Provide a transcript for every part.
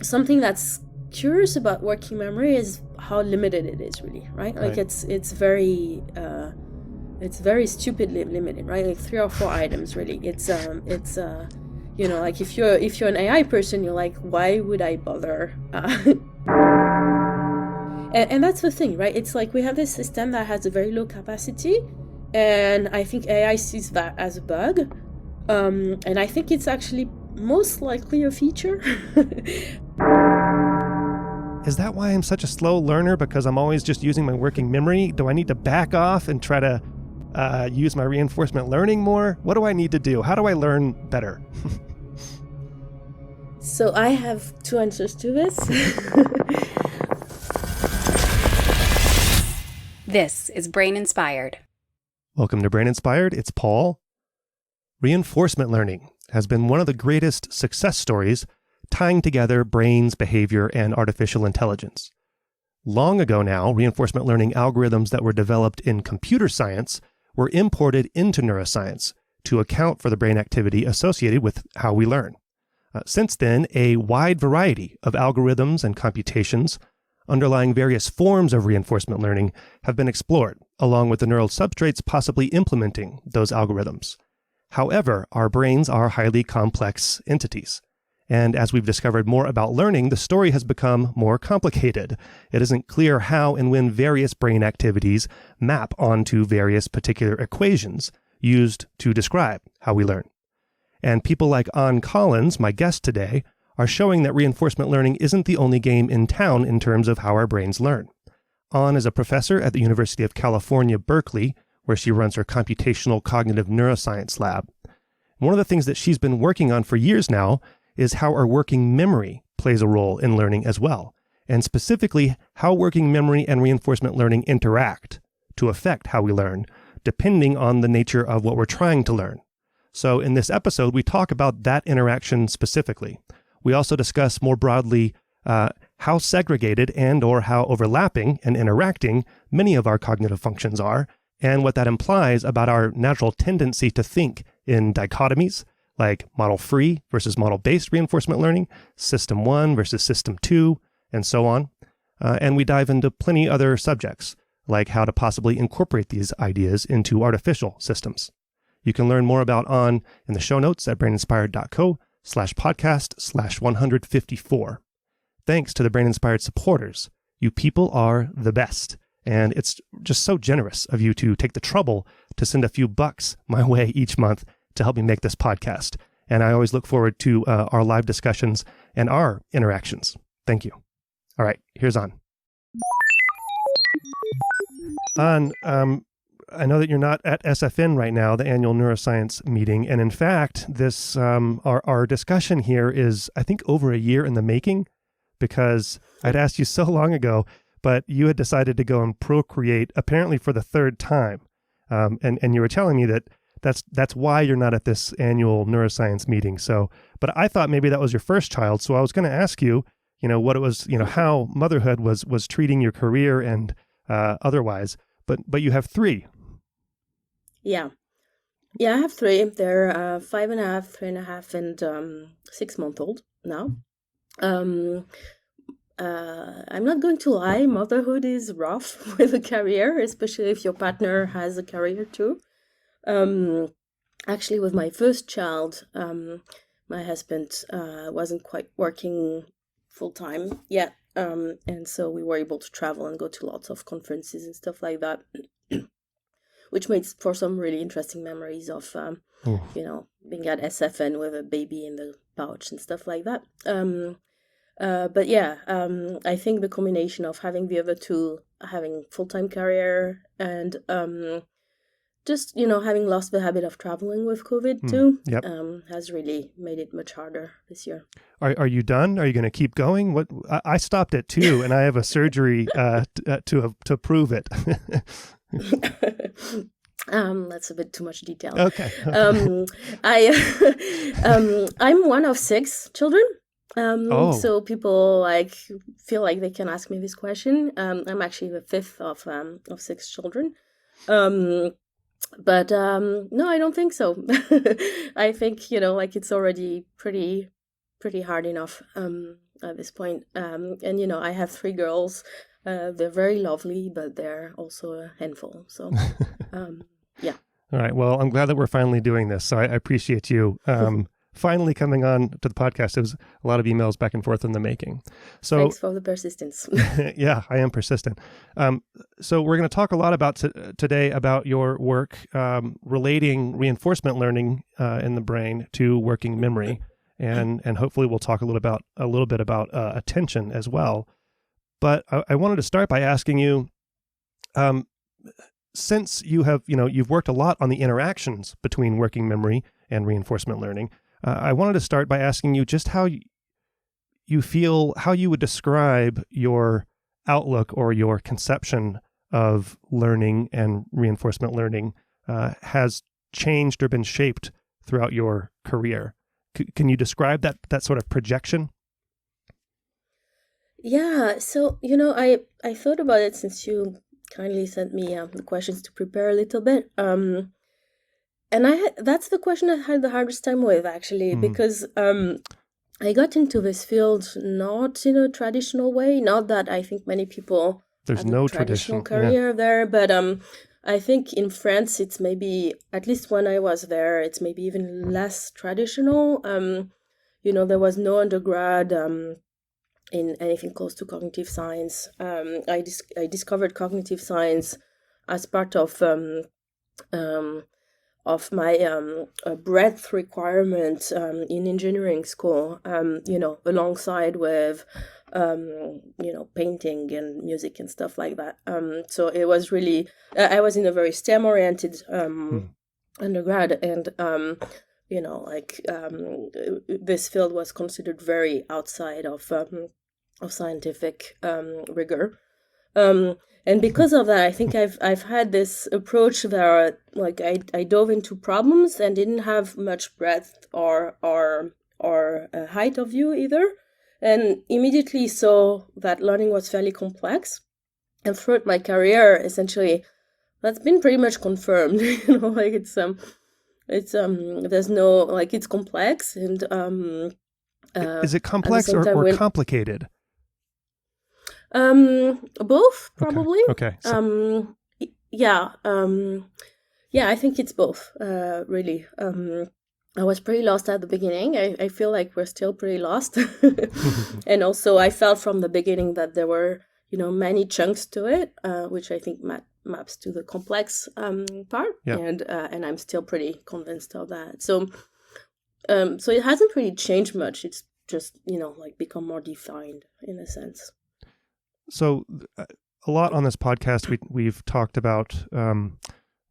something that's curious about working memory is how limited it is, really, right? Like it's very stupidly limited, right? Like 3 or 4 items, really. It's like if you're an AI person, you're like, why would I bother? And that's the thing, right? It's like we have this system that has a very low capacity, and I think AI sees that as a bug. And I think it's actually most likely a feature. Is that why I'm such a slow learner? Because I'm always just using my working memory? Do I need to back off and try to use my reinforcement learning more? What do I need to do? How do I learn better? So I have 2 answers to this. This is Brain Inspired. Welcome to Brain Inspired. It's Paul. Reinforcement learning has been one of the greatest success stories tying together brains, behavior, and artificial intelligence. Long ago now, reinforcement learning algorithms that were developed in computer science were imported into neuroscience to account for the brain activity associated with how we learn. Since then, a wide variety of algorithms and computations underlying various forms of reinforcement learning have been explored, along with the neural substrates possibly implementing those algorithms. However, our brains are highly complex entities. And as we've discovered more about learning, the story has become more complicated. It isn't clear how and when various brain activities map onto various particular equations used to describe how we learn. And people like Colins, my guest today, are showing that reinforcement learning isn't the only game in town in terms of how our brains learn. Is a professor at the University of California, Berkeley, where she runs her Computational Cognitive Neuroscience Lab. One of the things that she's been working on for years now is how our working memory plays a role in learning as well, and specifically how working memory and reinforcement learning interact to affect how we learn, depending on the nature of what we're trying to learn. So in this episode, we talk about that interaction specifically. We also discuss more broadly how segregated and or how overlapping and interacting many of our cognitive functions are, and what that implies about our natural tendency to think in dichotomies, like model-free versus model-based reinforcement learning, system 1 versus system 2, and so on. And we dive into plenty other subjects, like how to possibly incorporate these ideas into artificial systems. You can learn more about in the show notes at braininspired.co/podcast/154. Thanks to the Brain Inspired supporters. You people are the best. And it's just so generous of you to take the trouble to send a few bucks my way each month to help me make this podcast. And I always look forward to our live discussions and our interactions. Thank you. All right, here's On. I know that you're not at SFN right now, the annual neuroscience meeting. And in fact, this our discussion here is, I think, over a year in the making, because I'd asked you so long ago, but you had decided to go and procreate apparently for the 3rd time. And you were telling me that that's why you're not at this annual neuroscience meeting. So, but I thought maybe that was your first child. So I was going to ask you, what it was, how motherhood was treating your career and otherwise. But you have 3. Yeah, I have 3. They're 5.5, 3.5, and 6-month-old now. I'm not going to lie, motherhood is rough with a career, especially if your partner has a career too. Actually, with my first child, my husband wasn't quite working full-time yet, and so we were able to travel and go to lots of conferences and stuff like that, which makes for some really interesting memories of, being at SFN with a baby in the pouch and stuff like that. But yeah, I think the combination of having the other 2, having full-time career, and just, having lost the habit of traveling with COVID too, has really made it much harder this year. Are you done? Are you going to keep going? What I stopped at 2, and I have a surgery to prove it. That's a bit too much detail. Okay. I'm one of 6 children. So people feel like they can ask me this question. I'm actually the 5th of 6 children. But no, I don't think so. I think, it's already pretty hard enough. at this point. And I have 3 girls. They're very lovely, but they're also a handful. So, yeah. All right. Well, I'm glad that we're finally doing this. So I appreciate you finally coming on to the podcast. It was a lot of emails back and forth in the making. So thanks for the persistence. Yeah, I am persistent. So we're going to talk a lot about today about your work relating reinforcement learning in the brain to working memory, and hopefully we'll talk a little bit about attention as well. But I wanted to start by asking you, since you've worked a lot on the interactions between working memory and reinforcement learning, I wanted to start by asking you just how you feel, how you would describe your outlook or your conception of learning and reinforcement learning has changed or been shaped throughout your career. Can you describe that sort of projection? Yeah, so I thought about it since you kindly sent me the questions to prepare a little bit. And that's the question I had the hardest time with, actually, because I got into this field not in a traditional way. Not that I think many people There's have no a traditional tradition, career there, but I think in France it's maybe, at least when I was there, it's maybe even less traditional. There was no undergrad in anything close to cognitive science. I discovered cognitive science as part of my breadth requirement in engineering school, alongside with, painting and music and stuff like that. So it was really, I was in a very STEM-oriented undergrad, and, this field was considered very outside of scientific rigor. And because of that, I think I've had this approach where, like, I dove into problems and didn't have much breadth or height of view either, and immediately saw that learning was fairly complex. And throughout my career, essentially, that's been pretty much confirmed. There's no, like, it's complex, and is it complex or complicated? Both, probably. Okay. Yeah. I think it's both, really. I was pretty lost at the beginning. I feel like we're still pretty lost. And also I felt from the beginning that there were, many chunks to it, which I think maps to the complex part. Yeah. And I'm still pretty convinced of that. So it hasn't really changed much. It's just, become more defined in a sense. So a lot on this podcast, we've talked about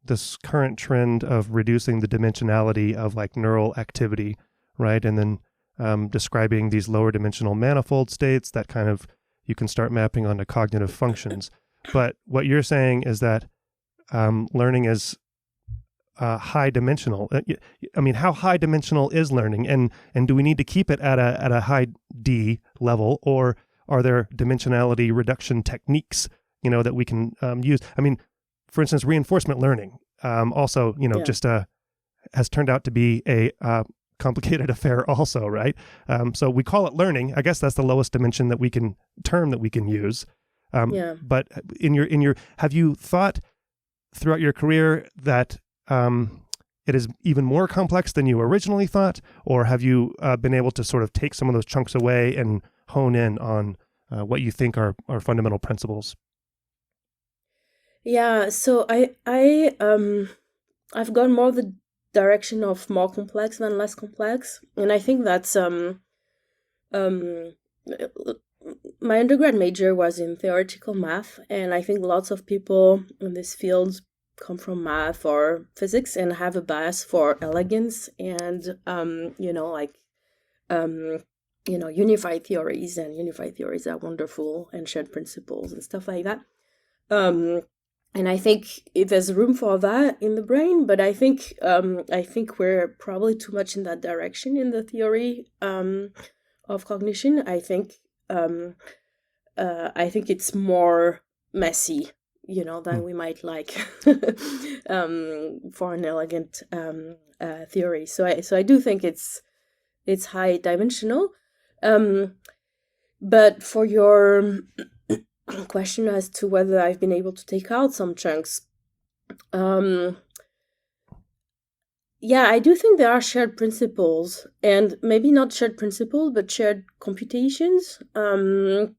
this current trend of reducing the dimensionality of like neural activity, right? And then describing these lower dimensional manifold states that kind of you can start mapping onto cognitive functions. But what you're saying is that learning is high dimensional. I mean, how high dimensional is learning, and do we need to keep it at a high D level, or are there dimensionality reduction techniques, that we can use? I mean, for instance, reinforcement learning also, just has turned out to be a complicated affair also, right? So we call it learning. I guess that's the lowest dimension that we can use. But in your, have you thought throughout your career that it is even more complex than you originally thought, or have you been able to sort of take some of those chunks away and hone in on what you think are fundamental principles? Yeah, so I've gone more the direction of more complex than less complex, and I think that's my undergrad major was in theoretical math, and I think lots of people in this field come from math or physics and have a bias for elegance and unified theories, and unified theories are wonderful, and shared principles and stuff like that. And I think there's room for that in the brain, but I think we're probably too much in that direction in the theory of cognition. I think it's more messy, than we might like for an elegant theory. So I do think it's high dimensional. But for your question as to whether I've been able to take out some chunks, yeah, I do think there are shared principles, and maybe not shared principles, but shared computations. And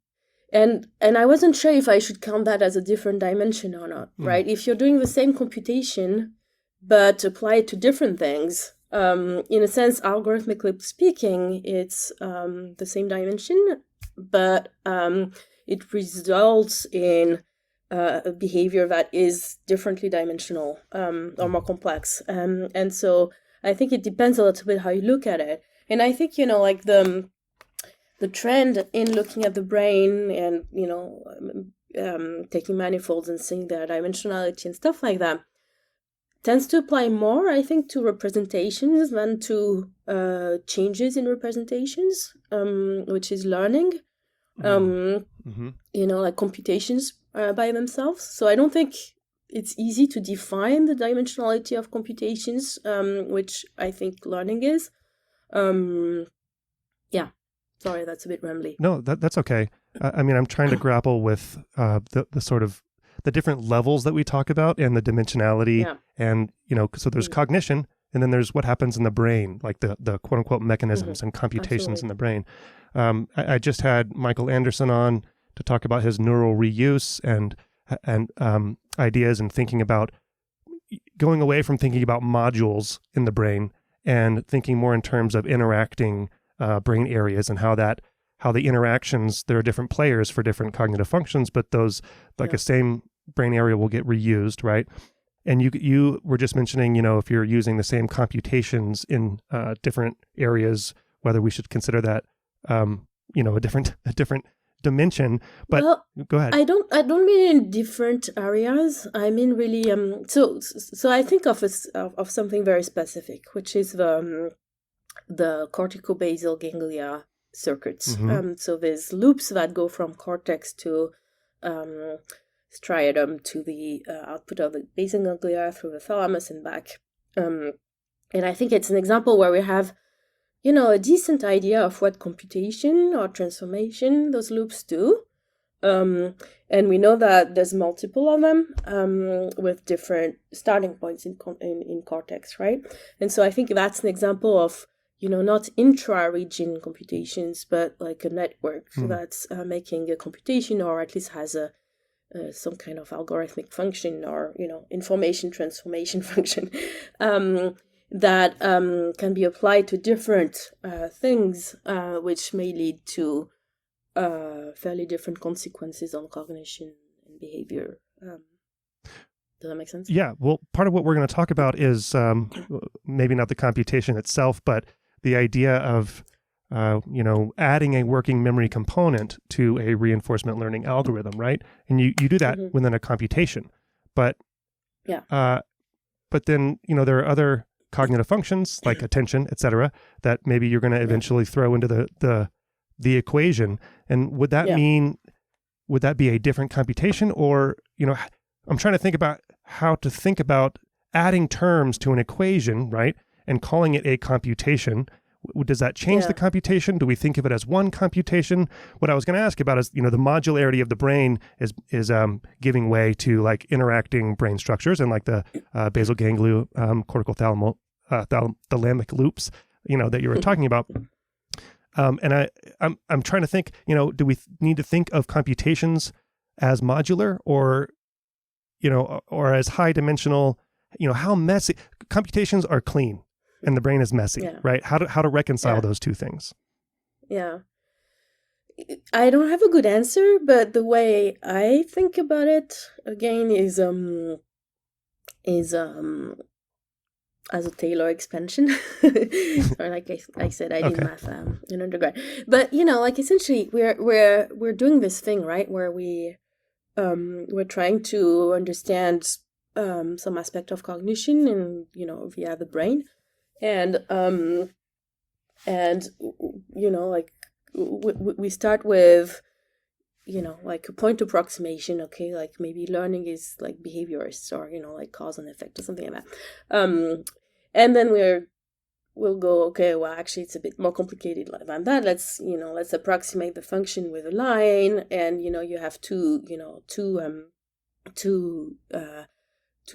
I wasn't sure if I should count that as a different dimension or not, right? If you're doing the same computation, but apply it to different things, in a sense, algorithmically speaking, it's the same dimension, but it results in a behavior that is differently dimensional or more complex. And so I think it depends a little bit how you look at it. And I think, like the trend in looking at the brain and, taking manifolds and seeing their dimensionality and stuff like that tends to apply more, I think, to representations than to changes in representations, which is learning, like computations by themselves. So I don't think it's easy to define the dimensionality of computations, which I think learning is. Yeah. Sorry, that's a bit rambly. No, that's okay. I mean, I'm trying to grapple with the sort of the different levels that we talk about and the dimensionality, and so there's cognition, and then there's what happens in the brain, like the quote unquote mechanisms and computations in the brain. I just had Michael Anderson on to talk about his neural reuse and ideas and thinking about going away from thinking about modules in the brain and thinking more in terms of interacting brain areas and how the interactions, there are different players for different cognitive functions, but those, like a same brain area will get reused, right? And you were just mentioning, if you're using the same computations in different areas, whether we should consider that, a different dimension. But go ahead. I don't mean in different areas. I mean really. So I think of something very specific, which is the corticobasal ganglia circuits. So there's loops that go from cortex to striatum to the output of the basal ganglia through the thalamus and back. And I think it's an example where we have, a decent idea of what computation or transformation those loops do. And we know that there's multiple of them with different starting points in cortex, right? And so I think that's an example of, not intra-region computations, but like a network that's making a computation, or at least has some kind of algorithmic function or, information transformation function that can be applied to different things, which may lead to fairly different consequences on cognition and behavior. Does that make sense? Yeah. Well, part of what we're going to talk about is maybe not the computation itself, but the idea of, adding a working memory component to a reinforcement learning algorithm, right? And you do that within a computation. But but then, there are other cognitive functions like attention, et cetera, that maybe you're going to eventually throw into the equation. And would that be a different computation? Or, I'm trying to think about how to think about adding terms to an equation, right? And calling it a computation. Does that change the computation? Do we think of it as one computation? What I was going to ask about is, the modularity of the brain is giving way to like interacting brain structures and like the basal ganglia, cortical thalamic loops, that you were talking about. And I'm trying to think, do we need to think of computations as modular or as high dimensional? How messy computations are clean and the brain is messy, right? How to reconcile those two things? Yeah. I don't have a good answer, but the way I think about it again is as a Taylor expansion. Or like I said, I did math in undergrad. But essentially we're doing this thing, right, where we're trying to understand some aspect of cognition and via the brain. And we start with like a point approximation, okay, like maybe learning is like behaviorists or like cause and effect or something like that, and then we'll go, okay, well, actually, it's a bit more complicated than that. Let's approximate the function with a line, and you have two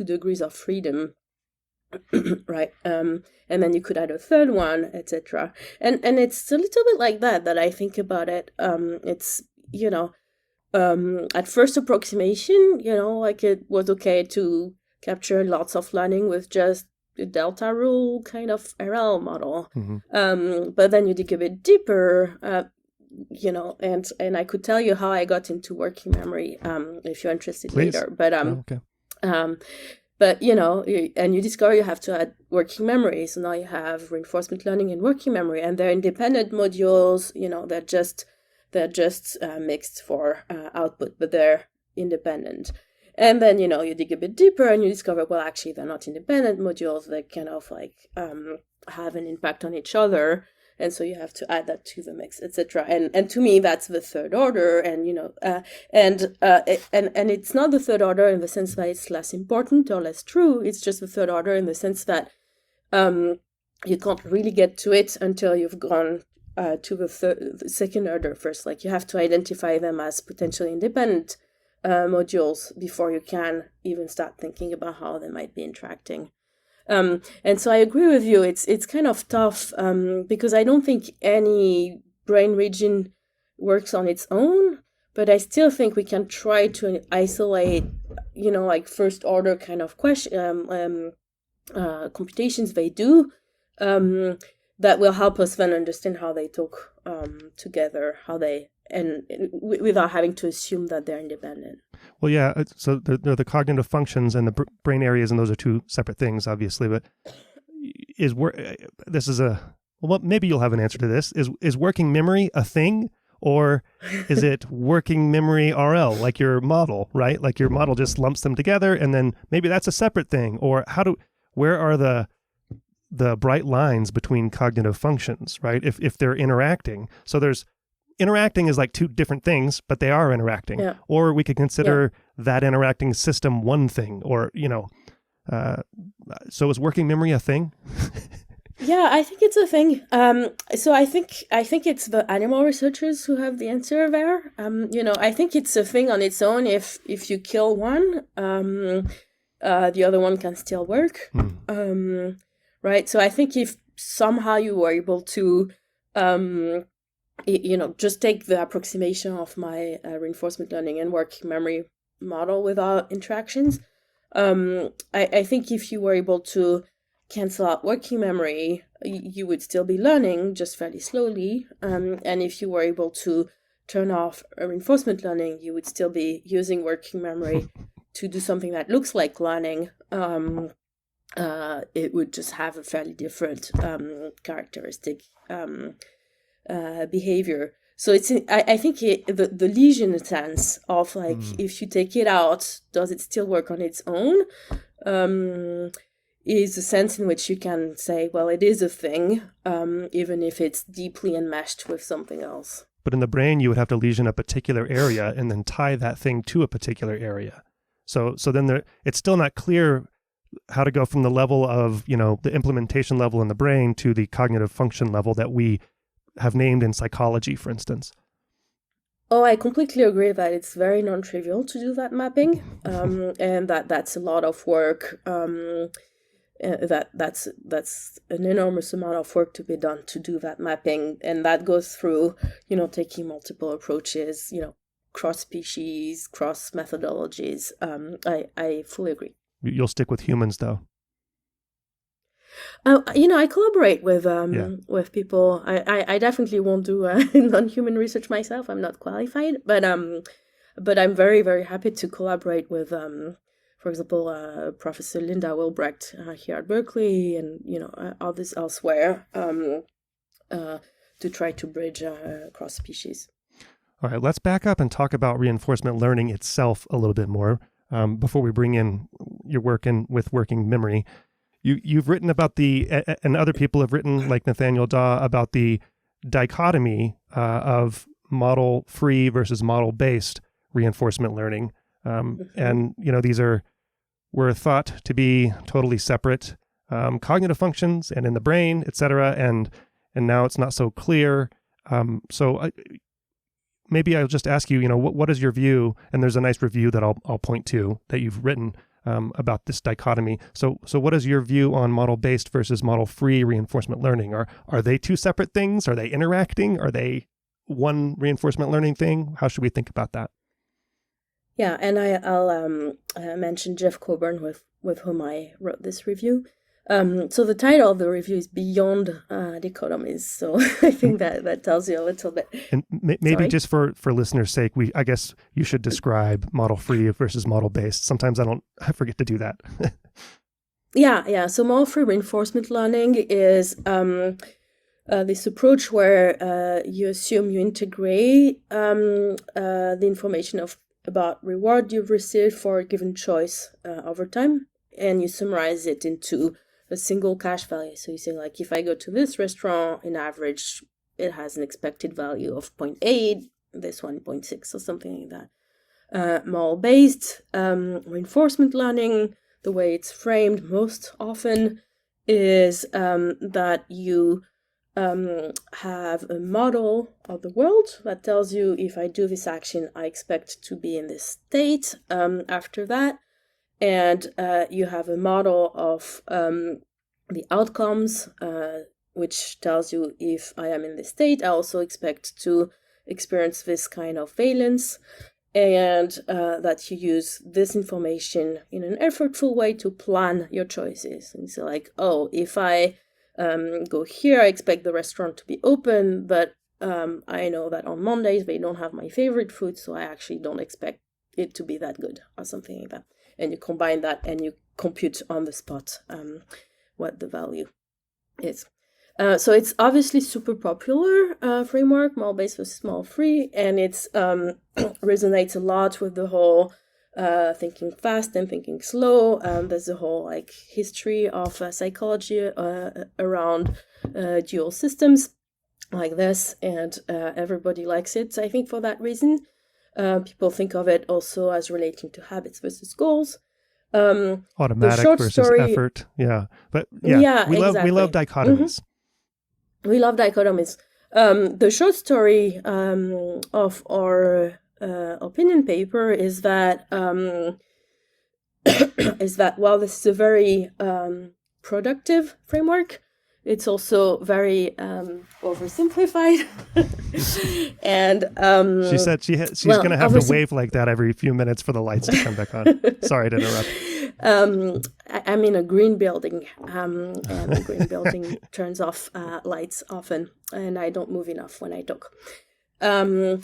degrees of freedom, right? And then you could add a third one, etc. And it's a little bit like that I think about it. It's at first approximation, like it was okay to capture lots of learning with just the delta rule kind of RL model. But then you dig a bit deeper, and I could tell you how I got into working memory if you're interested. Please. Later. But okay. But and you discover you have to add working memory. So now you have reinforcement learning and working memory, and they're independent modules. They're just mixed for output, but they're independent. And then you dig a bit deeper and you discover, well, actually they're not independent modules. They kind of like have an impact on each other, and so you have to add that to the mix, etc. And to me, that's the third order. And and it's not the third order in the sense that it's less important or less true. It's just the third order in the sense that you can't really get to it until you've gone to the second order first. Like you have to identify them as potentially independent modules before you can even start thinking about how they might be interacting. And so I agree with you. It's kind of tough because I don't think any brain region works on its own, but I still think we can try to isolate, like first order kind of computations they do that will help us then understand how they talk together, without having to assume that they're independent. Well, yeah. So the cognitive functions and the brain areas, and those are two separate things, obviously. But maybe you'll have an answer to this. Is working memory a thing, or is it working memory RL, like your model, right? Like your model just lumps them together, and then maybe that's a separate thing. Or where are the bright lines between cognitive functions, right? If they're interacting, so there's. Interacting is like two different things, but they are interacting. Yeah. Or we could consider that interacting system one thing, or, so is working memory a thing? Yeah, I think it's a thing. So I think it's the animal researchers who have the answer there. I think it's a thing on its own. If you kill one, the other one can still work. Right? So I think if somehow you were able to just take the approximation of my reinforcement learning and working memory model without interactions. I think if you were able to cancel out working memory, you would still be learning, just fairly slowly. And if you were able to turn off reinforcement learning, you would still be using working memory to do something that looks like learning. It would just have a fairly different characteristic behavior. So I think the lesion sense of like if you take it out, does it still work on its own? Is a sense in which you can say, well, it is a thing, even if it's deeply enmeshed with something else. But in the brain, you would have to lesion a particular area and then tie that thing to a particular area. So then it's still not clear how to go from the level of the implementation level in the brain to the cognitive function level that we have named in psychology, for instance. Oh, I completely agree that it's very non-trivial to do that mapping, and that's a lot of work. That's an enormous amount of work to be done to do that mapping, and that goes through taking multiple approaches, cross species, cross methodologies. I fully agree. You'll stick with humans, though. I collaborate with people. I definitely won't do non-human research myself. I'm not qualified, but I'm very, very happy to collaborate with, for example, Professor Linda Wilbrecht here at Berkeley, and others elsewhere, to try to bridge cross species. All right, let's back up and talk about reinforcement learning itself a little bit more before we bring in your work with working memory. You've written about and other people have written, like Nathaniel Daw, about the dichotomy of model-free versus model-based reinforcement learning. And, these were thought to be totally separate cognitive functions and in the brain, etc. And now it's not so clear. Maybe I'll just ask you, what is your view? And there's a nice review that I'll point to that you've written about this dichotomy. So what is your view on model-based versus model-free reinforcement learning? Are they two separate things? Are they interacting? Are they one reinforcement learning thing? How should we think about that? Yeah, and I'll mention Jeff Coburn, with whom I wrote this review. So the title of the review is Beyond Dichotomies. So I think that tells you a little bit. And maybe just for listeners' sake, I guess you should describe model-free versus model-based. Sometimes I forget to do that. Yeah. So model-free reinforcement learning is this approach where you assume you integrate the information about reward you've received for a given choice over time, and you summarize it into a single cash value. So you say, like, if I go to this restaurant, in average, it has an expected value of 0.8, this one 0.6, or something like that. Model-based reinforcement learning, the way it's framed most often is that you have a model of the world that tells you, if I do this action, I expect to be in this state after that. And you have a model of the outcomes, which tells you, if I am in this state, I also expect to experience this kind of valence, and that you use this information in an effortful way to plan your choices. And so, like, if I go here, I expect the restaurant to be open, but I know that on Mondays they don't have my favorite food, so I actually don't expect it to be that good, or something like that. And you combine that and you compute on the spot what the value is. So it's obviously super popular framework, model-based versus model-free, and it's resonates a lot with the whole thinking fast and thinking slow. There's a whole history of psychology around dual systems like this, and everybody likes it. So I think for that reason, people think of it also as relating to habits versus goals. Automatic versus effort. Yeah. But we love dichotomies. Mm-hmm. We love dichotomies. The short story of our opinion paper is that while this is a very productive framework, it's also very oversimplified. And she said she's going to have to wave like that every few minutes for the lights to come back on. Sorry to interrupt. I'm in a green building, and the green building turns off lights often, and I don't move enough when I talk. So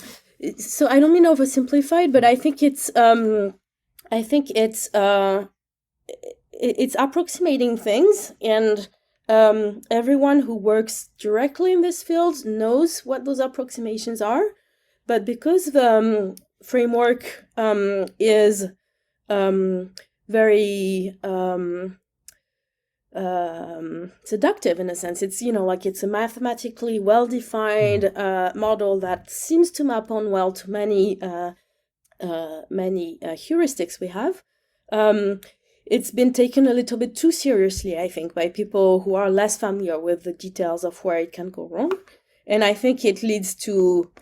I don't mean oversimplified, but I think it's approximating things, and everyone who works directly in this field knows what those approximations are. But because the framework is very seductive in a sense, it's it's a mathematically well-defined model that seems to map on well to many heuristics we have. It's been taken a little bit too seriously, I think, by people who are less familiar with the details of where it can go wrong. And I think it leads to,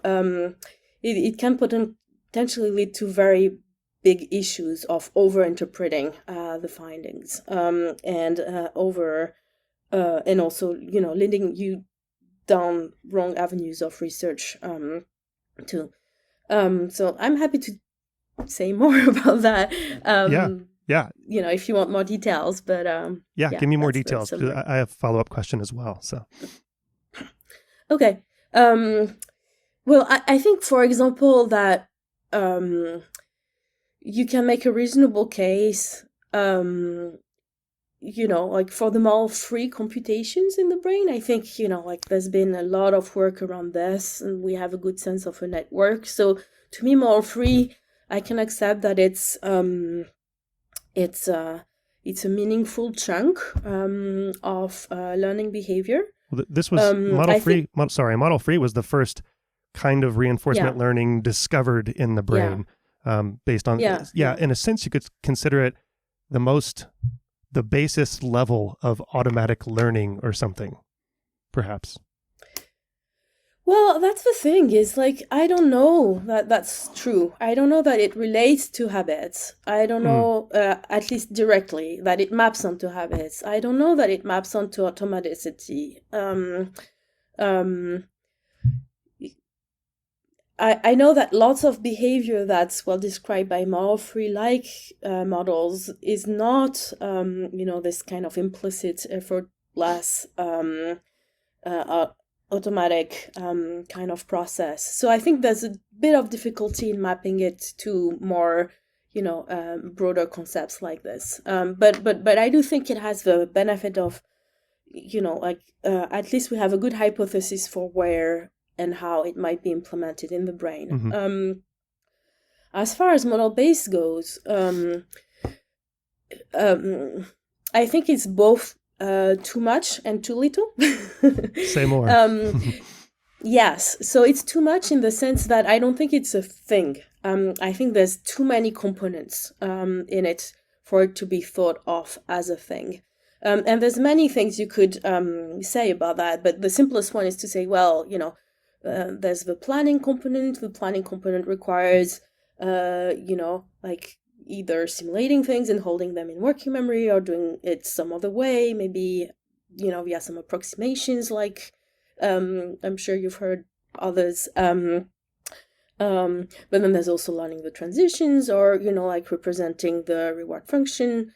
it can potentially lead to very big issues of over-interpreting the findings and also, leading you down wrong avenues of research too. So I'm happy to say more about that. Yeah. If you want more details, but give me more details. I have a follow-up question as well. So, okay. Well, I think, for example, that you can make a reasonable case, for the model-free computations in the brain. I think there's been a lot of work around this, and we have a good sense of a network. So, to me, model-free, I can accept that it's a meaningful chunk of learning behavior. Well, this was model-free. Model-free was the first kind of reinforcement learning discovered in the brain, based on in a sense you could consider it the most the basis level of automatic learning or something, perhaps? Well, that's the thing is like, I don't know that that's true. I don't know that it relates to habits. I don't know, at least directly, that it maps onto habits. I don't know that it maps onto automaticity. I know that lots of behavior that's well described by model-free models is not, this kind of implicit, effortless, automatic kind of process. So I think there's a bit of difficulty in mapping it to more, broader concepts like this. But I do think it has the benefit of, at least we have a good hypothesis for where and how it might be implemented in the brain. Mm-hmm. As far as model-based goes, I think it's both too much and too little. Say more. Yes, so it's too much in the sense that I don't think it's a thing. I think there's too many components in it for it to be thought of as a thing. And there's many things you could say about that, but the simplest one is to say, well, there's the planning component. The planning component requires, either simulating things and holding them in working memory or doing it some other way, maybe, via some approximations like I'm sure you've heard others. But then there's also learning the transitions or, representing the reward function.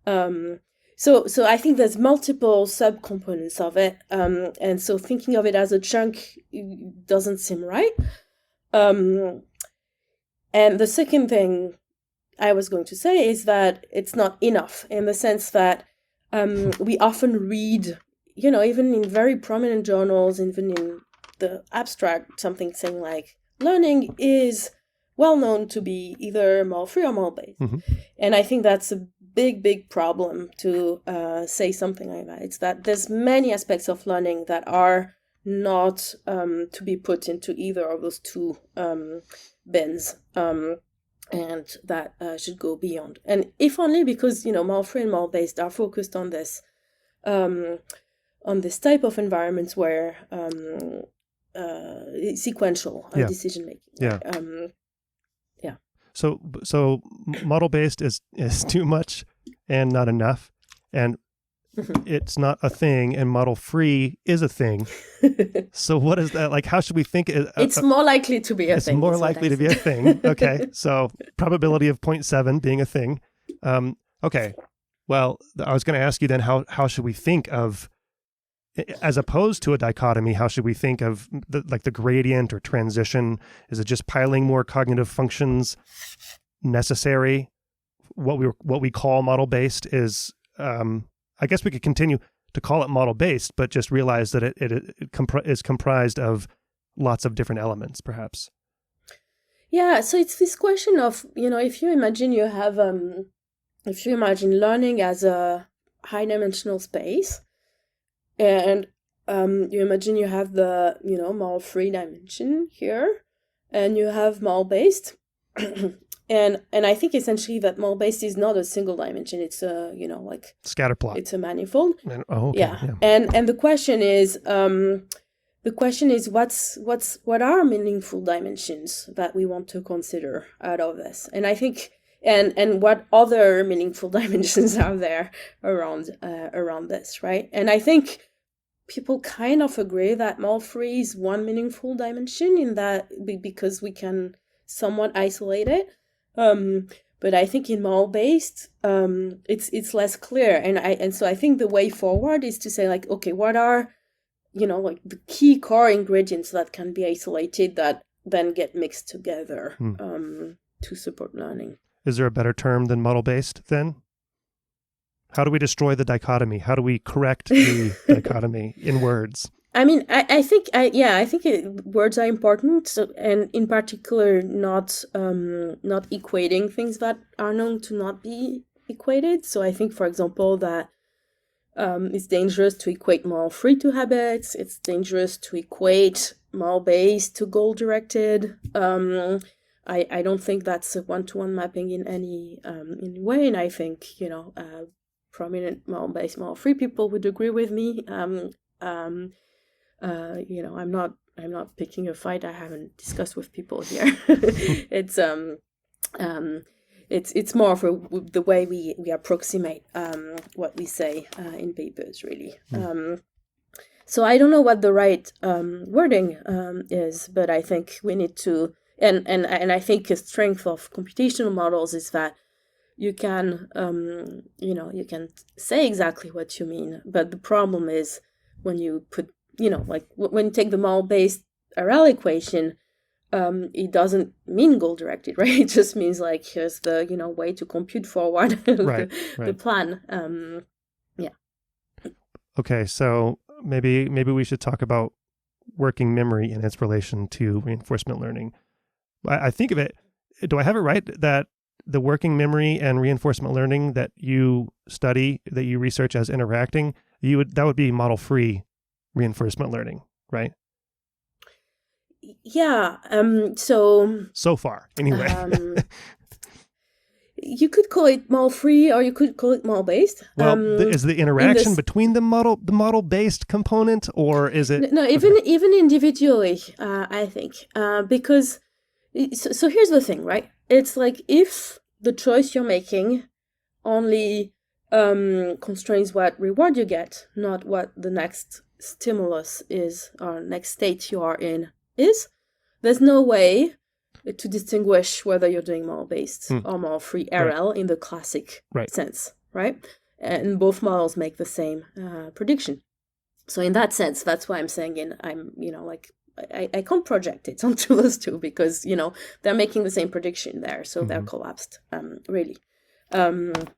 So I think there's multiple subcomponents of it, and so thinking of it as a chunk doesn't seem right. And the second thing I was going to say is that it's not enough in the sense that we often read, even in very prominent journals, even in the abstract, something saying like, learning is well known to be either model-free or model-based. Mm-hmm. And I think that's a big problem to say something like that. It's that there's many aspects of learning that are not to be put into either of those two bins, and that should go beyond. And if only because, model-free and model-based are focused on this type of environments where sequential decision-making. Yeah. Yeah. So model-based is too much and not enough, and it's not a thing, and model-free is a thing. So what is that like? How should we think? It's more likely to be a thing. It's more likely to be a thing. Okay, so probability of 0.7 being a thing. Okay, well, I was going to ask you then, how should we think of, as opposed to a dichotomy, how should we think of the gradient or transition? Is it just piling more cognitive functions necessary? What we call model-based is, I guess we could continue to call it model-based, but just realize that it is comprised of lots of different elements, perhaps. Yeah, so it's this question of, if you imagine you have, if you imagine learning as a high-dimensional space, and you imagine you have the, model-free dimension here, and you have model-based, and I think essentially that model-based is not a single dimension. It's a, scatter plot. It's a manifold. Okay. Yeah. And the question is, what are meaningful dimensions that we want to consider out of this? And I think, and what other meaningful dimensions are there around this, right? And I think people kind of agree that model-free is one meaningful dimension in that because we can somewhat isolate it. But I think in model-based, it's less clear. And so I think the way forward is to say like, okay, what are, the key core ingredients that can be isolated that then get mixed together to support learning. Is there a better term than model-based then? How do we destroy the dichotomy? How do we correct the dichotomy in words? I mean, I think words are important, so, and in particular, not equating things that are known to not be equated. So I think, for example, that it's dangerous to equate model-free to habits. It's dangerous to equate model-based to goal-directed. I don't think that's a one-to-one mapping in any way, and I think prominent model-based, model-free people would agree with me. I'm not picking a fight I haven't discussed with people here. It's more of the way we approximate what we say in papers, really. So I don't know what the right wording is, but I think we need to, and I think a strength of computational models is that you can you can say exactly what you mean, but the problem is when you put, like when you take the model-based RL equation, it doesn't mean goal directed, right? It just means like here's the way to compute forward the plan. Okay, so maybe we should talk about working memory and its relation to reinforcement learning. I think of it. Do I have it right that the working memory and reinforcement learning that you study, that you research as interacting, that would be model-free reinforcement learning, right? Yeah. So far, anyway. You could call it model-free, or you could call it model-based. Well, is the interaction between the model-based component, or is it? No, even individually, I think, because so here's the thing, right? It's like if the choice you're making only constrains what reward you get, not what the next stimulus is or next state you are in is, there's no way to distinguish whether you're doing model-based or model-free RL in the classic sense, right? And both models make the same prediction. So in that sense, that's why I'm saying I can't project it onto those two because, they're making the same prediction there. So they're collapsed, really. That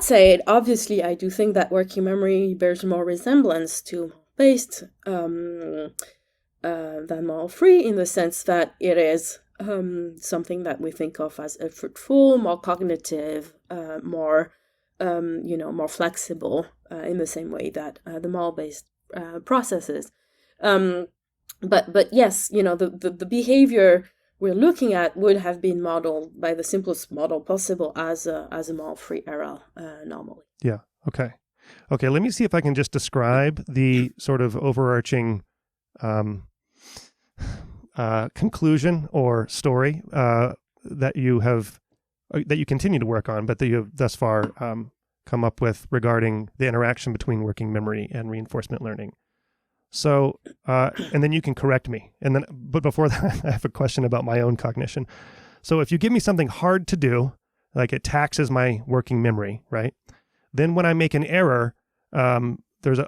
said, obviously, I do think that working memory bears more resemblance to based than model-free in the sense that it is something that we think of as effortful, more cognitive, more flexible in the same way that the model-based processes. But yes, the behavior we're looking at would have been modeled by the simplest model possible as a model-free RL normally. Yeah. Okay. Let me see if I can just describe the sort of overarching conclusion or story that you continue to work on, but that you have thus far come up with regarding the interaction between working memory and reinforcement learning. So, and then you can correct me. But before that, I have a question about my own cognition. So if you give me something hard to do, like it taxes my working memory, right? Then when I make an error, there's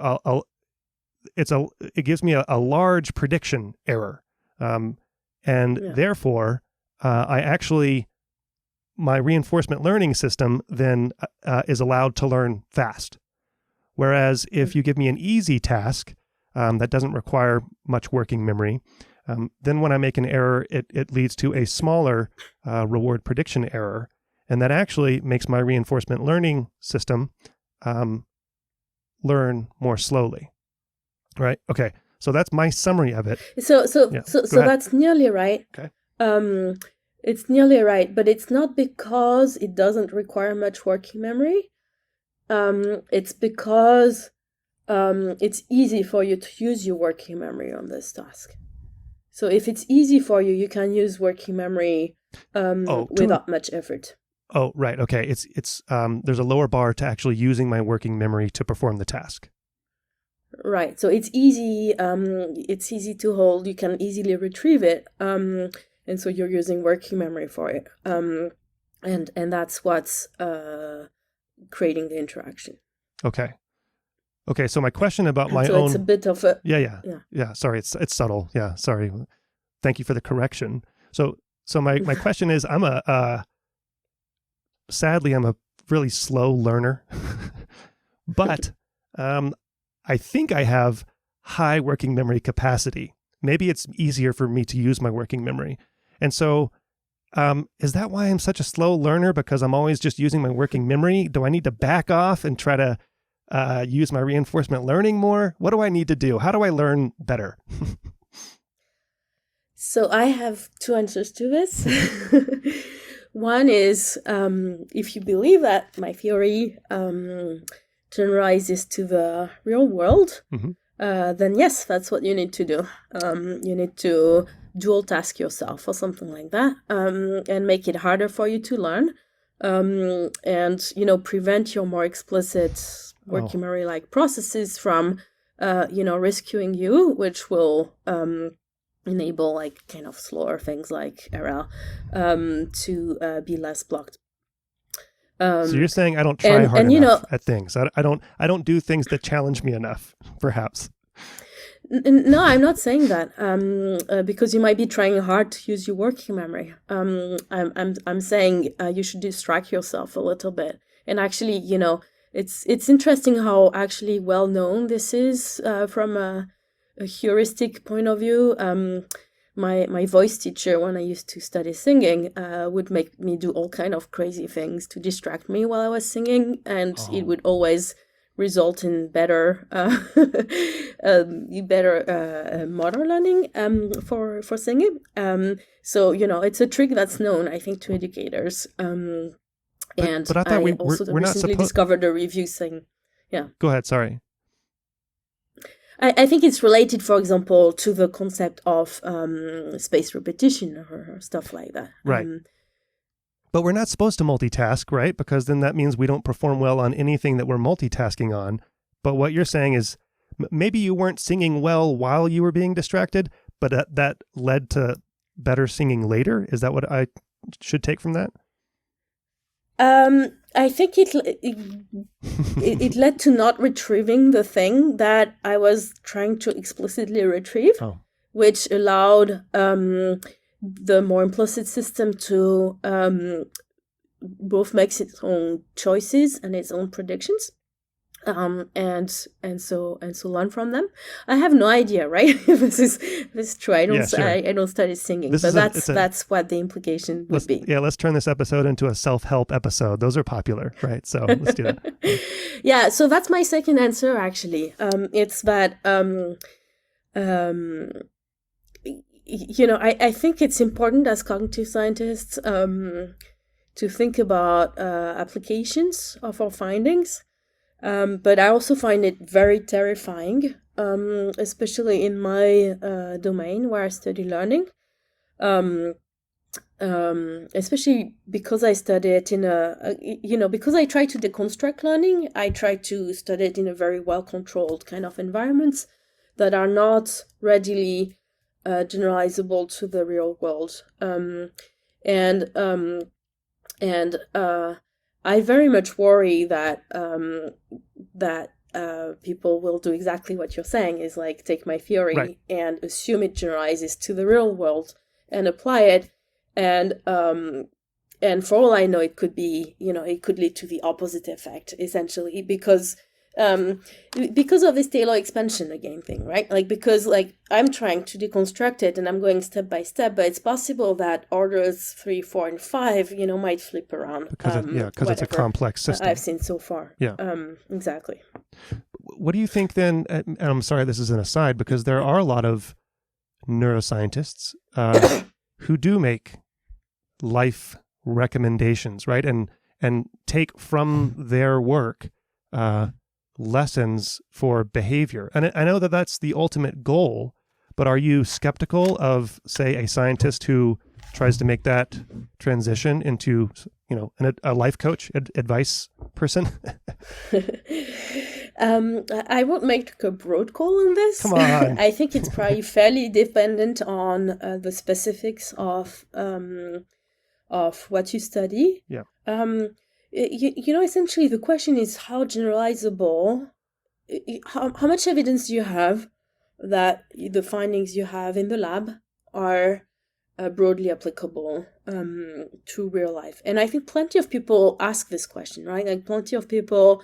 it gives me a large prediction error. Therefore, my reinforcement learning system then is allowed to learn fast. Whereas if you give me an easy task that doesn't require much working memory, then when I make an error, it leads to a smaller reward prediction error. And that actually makes my reinforcement learning system learn more slowly. Right? Okay. So that's my summary of it. So that's nearly right. Okay. It's nearly right, but it's not because it doesn't require much working memory. It's because it's easy for you to use your working memory on this task. So if it's easy for you, you can use working memory without much effort. Oh, right. Okay. It's there's a lower bar to actually using my working memory to perform the task. Right. So it's easy. It's easy to hold. You can easily retrieve it. And so you're using working memory for it. And that's what's creating the interaction. Okay. So my question about my own. So it's a bit of a. Yeah. Sorry, it's subtle. Yeah. Sorry. Thank you for the correction. So my question is, sadly, I'm a really slow learner, but I think I have high working memory capacity. Maybe it's easier for me to use my working memory. And so is that why I'm such a slow learner? Because I'm always just using my working memory? Do I need to back off and try to use my reinforcement learning more? What do I need to do? How do I learn better? So I have two answers to this. One is if you believe that my theory generalizes to the real world, then yes, that's what you need to do. You need to dual task yourself or something like that, and make it harder for you to learn, and prevent your more explicit working memory-like processes from rescuing you, which will enable like kind of slower things like error to be less blocked. So you're saying I don't try hard enough at things. I don't do things that challenge me enough, perhaps. No, I'm not saying that, because you might be trying hard to use your working memory. I'm saying you should distract yourself a little bit. And actually, it's interesting how actually well known this is from a heuristic point of view. My voice teacher, when I used to study singing, would make me do all kind of crazy things to distract me while I was singing, and it would always result in better motor learning for singing. So it's a trick that's known, I think, to educators. And but I thought we're recently discovered a review saying, yeah. Go ahead. Sorry. I think it's related, for example, to the concept of spaced repetition or stuff like that. Right. But we're not supposed to multitask, right? Because then that means we don't perform well on anything that we're multitasking on. But what you're saying is maybe you weren't singing well while you were being distracted, but that led to better singing later? Is that what I should take from that? I think it led to not retrieving the thing that I was trying to explicitly retrieve, which allowed the more implicit system to both make its own choices and its own predictions, and so learn from them. I have no idea, right? if this is true. I don't study singing, but that's what the implication would be. Yeah, let's turn this episode into a self-help episode. Those are popular, right? So let's do that. Yeah, so that's my second answer. Actually, it's that I think it's important as cognitive scientists to think about applications of our findings. But I also find it very terrifying, especially in my domain where I study learning, especially because I study it because I try to deconstruct learning. I try to study it in a very well-controlled kind of environments that are not readily generalizable to the real world. I very much worry that people will do exactly what you're saying, is like take my theory and assume it generalizes to the real world and apply it, and for all I know, it could be, it could lead to the opposite effect, essentially, because of this Taylor expansion again thing, right? Like, because like I'm trying to deconstruct it and I'm going step by step, but it's possible that orders 3, 4, and 5, might flip around because it's a complex system I've seen so far. Yeah, exactly. What do you think then? And I'm sorry, this is an aside, because there are a lot of neuroscientists who do make life recommendations, right? And take from their work lessons for behavior. And I know that that's the ultimate goal, but are you skeptical of, say, a scientist who tries to make that transition into, a life coach, advice person? I won't make a broad call on this. Come on. I think it's probably fairly dependent on the specifics of what you study. Yeah. Essentially the question is how generalizable, how much evidence do you have that the findings you have in the lab are broadly applicable to real life. And I think plenty of people ask this question, right? Like plenty of people,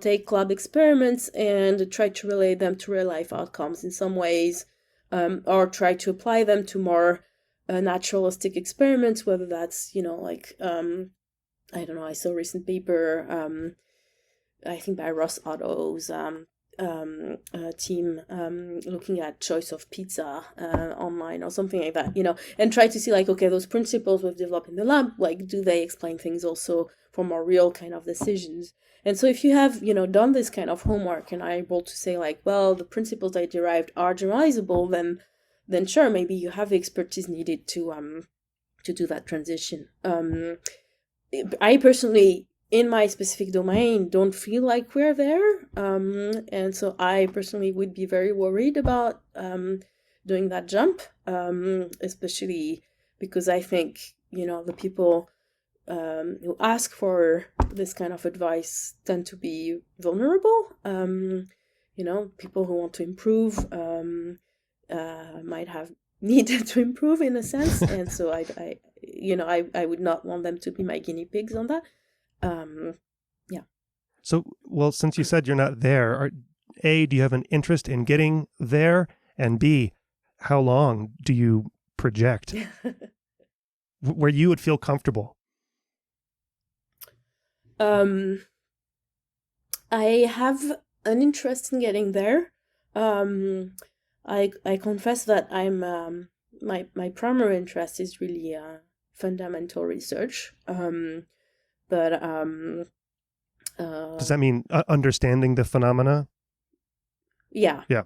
take lab experiments and try to relate them to real life outcomes in some ways, or try to apply them to more naturalistic experiments, whether that's, I don't know, I saw a recent paper, I think by Ross Otto's team looking at choice of pizza online or something like that, and try to see like, okay, those principles we've developed in the lab, like, do they explain things also for more real kind of decisions? And so if you have, done this kind of homework and are able to say like, well, the principles I derived are generalizable, then sure, maybe you have the expertise needed to do that transition. I personally, in my specific domain, don't feel like we're there. And so I personally would be very worried about doing that jump, especially because I think, the people who ask for this kind of advice tend to be vulnerable. People who want to improve might have needed to improve in a sense. And so I would not want them to be my guinea pigs on that. Yeah. So, well, since you said you're not there, A, do you have an interest in getting there? And B, how long do you project where you would feel comfortable? I have an interest in getting there. I confess that I'm my primary interest is really fundamental research. But does that mean understanding the phenomena? Yeah. Yeah.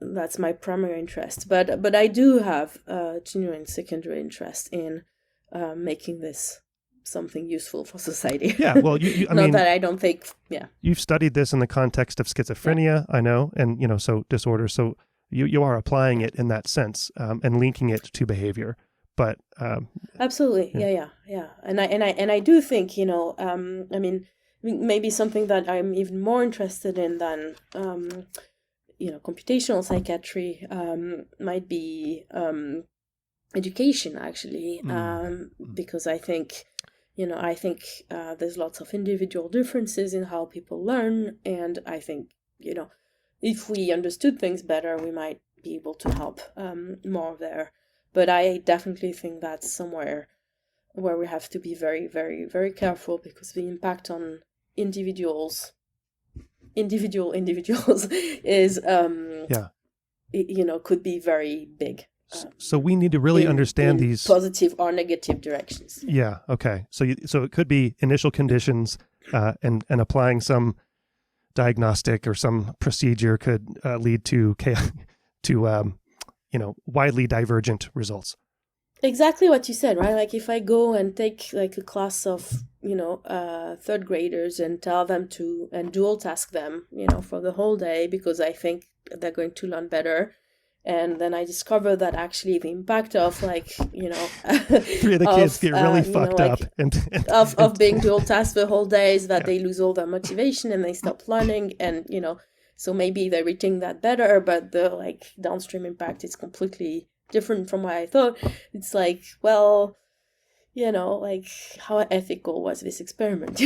That's my primary interest. But I do have a genuine secondary interest in making this something useful for society. Yeah. Well, I not mean, that I don't think. Yeah. You've studied this in the context of schizophrenia, I know, and so disorder. So you are applying it in that sense and linking it to behavior. But absolutely, yeah. And I do think I mean, maybe something that I'm even more interested in than computational psychiatry might be education, actually, because I think there's lots of individual differences in how people learn, and I think if we understood things better, we might be able to help more there. But I definitely think that's somewhere where we have to be very, very, very careful, because the impact on individuals is could be very big. So we need to really understand these positive or negative directions. Yeah. Okay. So it could be initial conditions, and applying some diagnostic or some procedure could lead to widely divergent results. Exactly what you said, right? Like if I go and take like a class of third graders and tell them to and dual task them for the whole day because I think they're going to learn better, and then I discover that actually the impact of three of the kids get really fucked up of being dual tasked the whole day is that they lose all their motivation and they stop learning, and so maybe they retain that better, but the downstream impact is completely different from what I thought. It's like, well, how ethical was this experiment?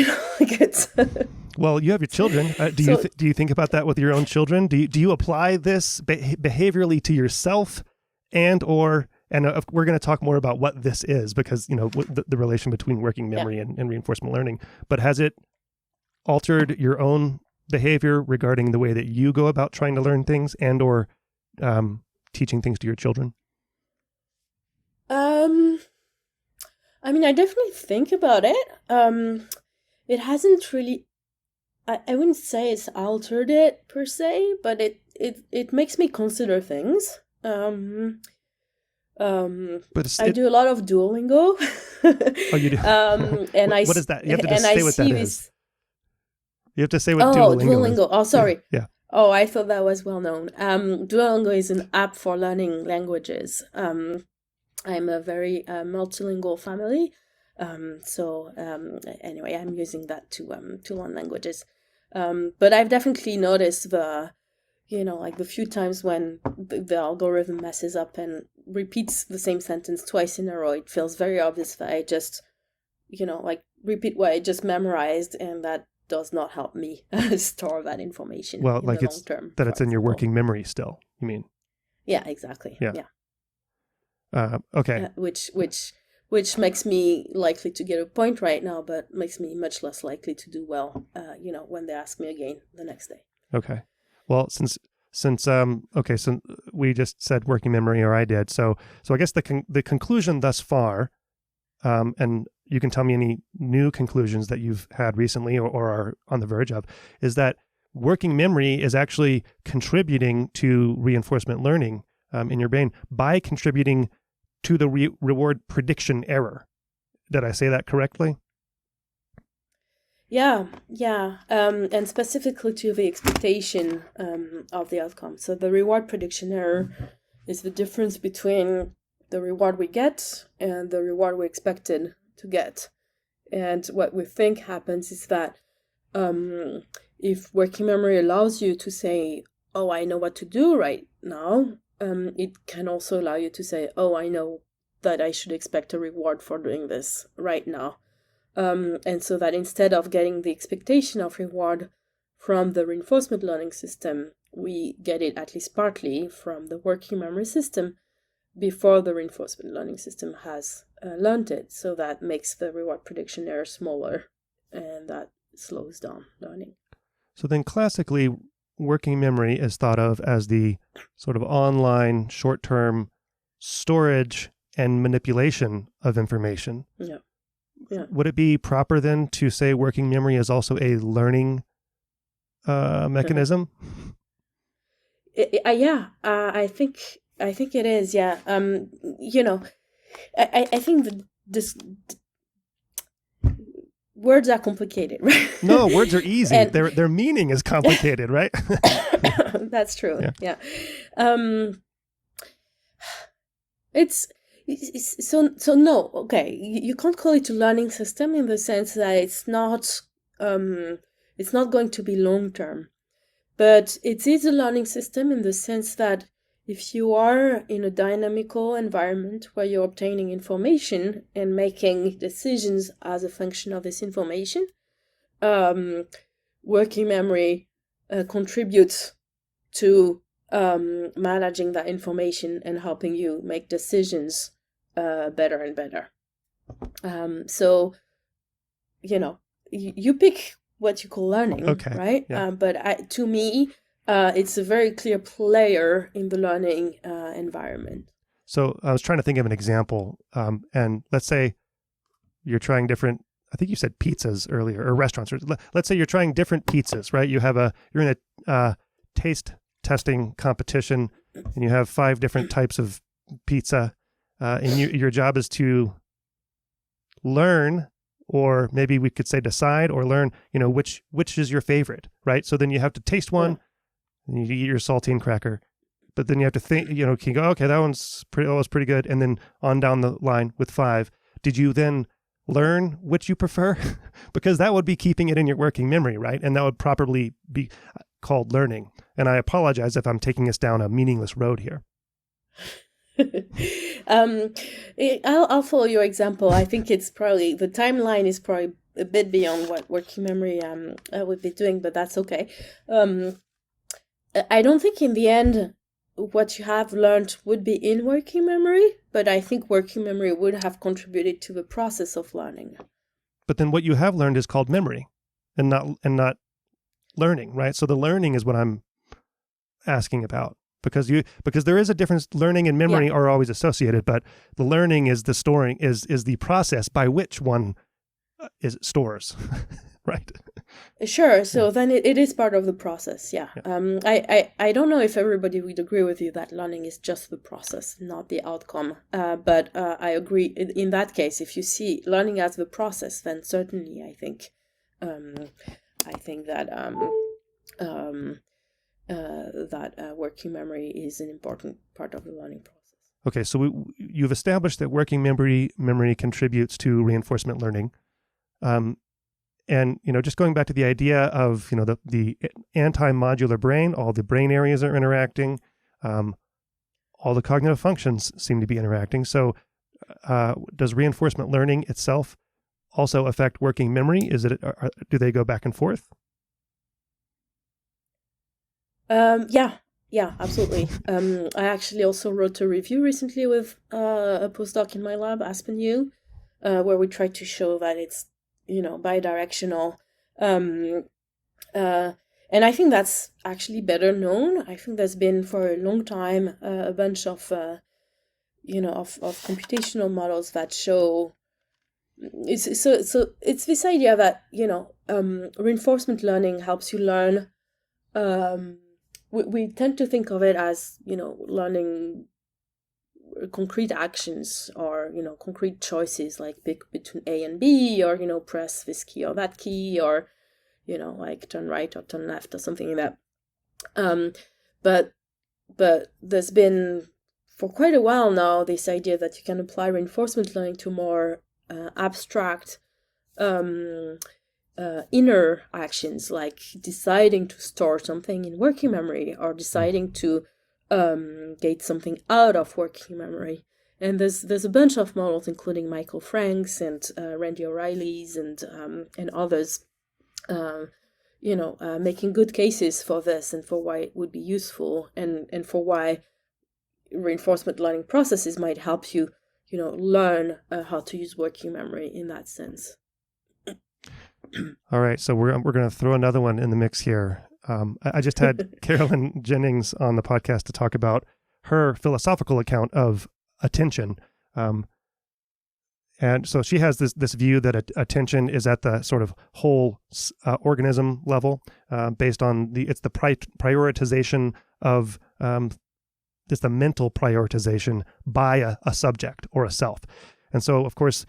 Well, you have your children. Do you think about that with your own children? Do you apply this behaviorally to yourself, and we're going to talk more about what this is, because the relation between working memory and reinforcement learning. But has it altered your own behavior regarding the way that you go about trying to learn things and or teaching things to your children? I mean, I definitely think about it. It hasn't really. I wouldn't say it's altered it per se, but it makes me consider things. But I do a lot of Duolingo. Oh, you do. And what is that? You have to just say what that is. You have to say what Duolingo is. Oh, sorry. Yeah. Oh, I thought that was well known. Duolingo is an app for learning languages. I'm a very multilingual family. Anyway, I'm using that to learn languages. But I've definitely noticed the few times when the algorithm messes up and repeats the same sentence twice in a row, it feels very obvious that I just, repeat what I just memorized, and that does not help me store that information. Well, in the it's long term, that it's in your working memory still, you mean? Yeah, exactly. Yeah. Okay. Which which makes me likely to get a point right now, but makes me much less likely to do well, when they ask me again the next day. Okay. Well, since so we just said working memory, or I did. So I guess the conclusion thus far, and you can tell me any new conclusions that you've had recently or are on the verge of, is that working memory is actually contributing to reinforcement learning in your brain by contributing to the reward prediction error. Did I say that correctly? Yeah, and specifically to the expectation of the outcome. So the reward prediction error is the difference between the reward we get and the reward we expected to get. And what we think happens is that if working memory allows you to say, oh, I know what to do right now, it can also allow you to say, oh, I know that I should expect a reward for doing this right now. And so that instead of getting the expectation of reward from the reinforcement learning system, we get it at least partly from the working memory system before the reinforcement learning system has learned it. So that makes the reward prediction error smaller, and that slows down learning. So then classically, working memory is thought of as the sort of online short-term storage and manipulation of information. Yeah. Would it be proper then to say working memory is also a learning mechanism? I think it is. Yeah. I think this words are complicated, right? No, words are easy. And their meaning is complicated, right? That's true. Yeah. So no, okay. You can't call it a learning system in the sense that it's not going to be long term, but it is a learning system in the sense that if you are in a dynamical environment where you're obtaining information and making decisions as a function of this information, working memory contributes to managing that information and helping you make decisions better and better. So, you pick what you call learning, okay. Right? Yeah. But to me, it's a very clear player in the learning environment. So I was trying to think of an example, and let's say you're trying different. I think you said pizzas earlier, or restaurants. Or let's say you're trying different pizzas, right? You're in a taste testing competition, and you have 5 different types of pizza, and your job is to learn, or maybe we could say decide or learn, which is your favorite, right? So then you have to taste one, and you eat your saltine cracker, but then you have to think, can you go, okay, that was pretty good, and then on down the line with 5. Did you then learn which you prefer? Because that would be keeping it in your working memory, right? And that would properly be called learning. And I apologize if I'm taking us down a meaningless road here. I'll follow your example. I think it's probably, the timeline is probably a bit beyond what working memory would be doing, but that's okay. I don't think in the end what you have learned would be in working memory, but I think working memory would have contributed to the process of learning. But then what you have learned is called memory and not learning, right? So the learning is what I'm asking about, because there is a difference. Learning and memory are always associated, but the learning is the storing, is the process by which one stores, right? Sure. So then it is part of the process. Yeah. I don't know if everybody would agree with you that learning is just the process, not the outcome. But I agree in that case. If you see learning as the process, then certainly I think that working memory is an important part of the learning process. Okay, so you've established that working memory contributes to reinforcement learning. And, just going back to the idea of, the anti-modular brain, all the brain areas are interacting, all the cognitive functions seem to be interacting. So does reinforcement learning itself also affect working memory? Do they go back and forth? Yeah, absolutely. I actually also wrote a review recently with a postdoc in my lab, Aspen U, where we try to show that it's, bidirectional. And I think that's actually better known. I think there's been for a long time a bunch of, of computational models that show it's this idea that reinforcement learning helps you learn. We tend to think of it as learning concrete actions or concrete choices, like pick between A and B, or press this key or that key, or like turn right or turn left or something like that. But there's been for quite a while now this idea that you can apply reinforcement learning to more abstract inner actions, like deciding to store something in working memory or deciding to get something out of working memory. And there's a bunch of models, including Michael Frank's and Randy O'Reilly's and others, making good cases for this and for why it would be useful, and for why reinforcement learning processes might help you, learn how to use working memory in that sense. All right, so we're going to throw another one in the mix here. I just had Carolyn Jennings on the podcast to talk about her philosophical account of attention. And so she has this view that attention is at the sort of whole organism level, based on the prioritization of it's the mental prioritization by a subject or a self. And so, of course,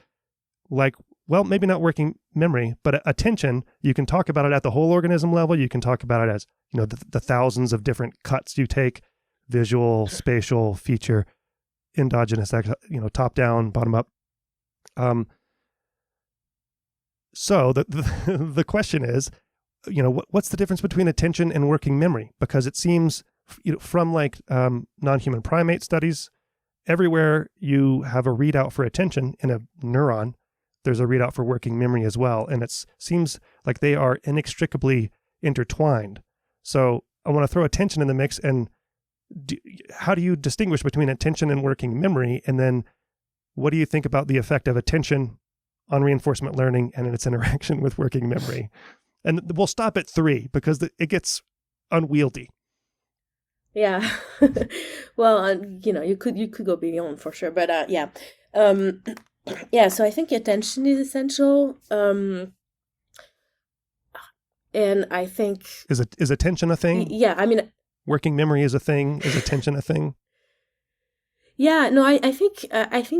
maybe not working memory, but attention, you can talk about it at the whole organism level. You can talk about it as, the thousands of different cuts you take, visual, spatial, feature, endogenous, top down, bottom up. So the question is, what's the difference between attention and working memory? Because it seems, from non-human primate studies, everywhere you have a readout for attention in a neuron, there's a readout for working memory as well. And it seems like they are inextricably intertwined. So I want to throw attention in the mix. And how do you distinguish between attention and working memory? And then what do you think about the effect of attention on reinforcement learning and its interaction with working memory? And we'll stop at 3 because it gets unwieldy. Yeah. Well, you could go beyond for sure, but yeah. So I think attention is essential. And I think is attention a thing? Yeah, I mean, working memory is a thing. Is attention a thing? Yeah, no, I think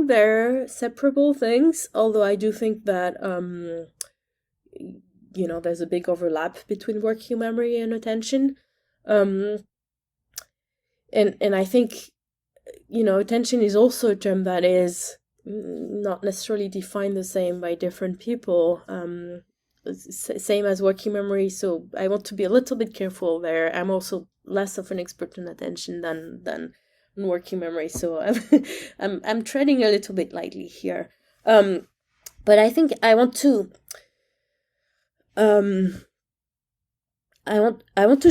they're separable things. Although I do think that there's a big overlap between working memory and attention. And I think attention is also a term that is not necessarily defined the same by different people. Same as working memory. So I want to be a little bit careful there. I'm also less of an expert in attention than working memory, so I'm treading a little bit lightly here. But I think I want to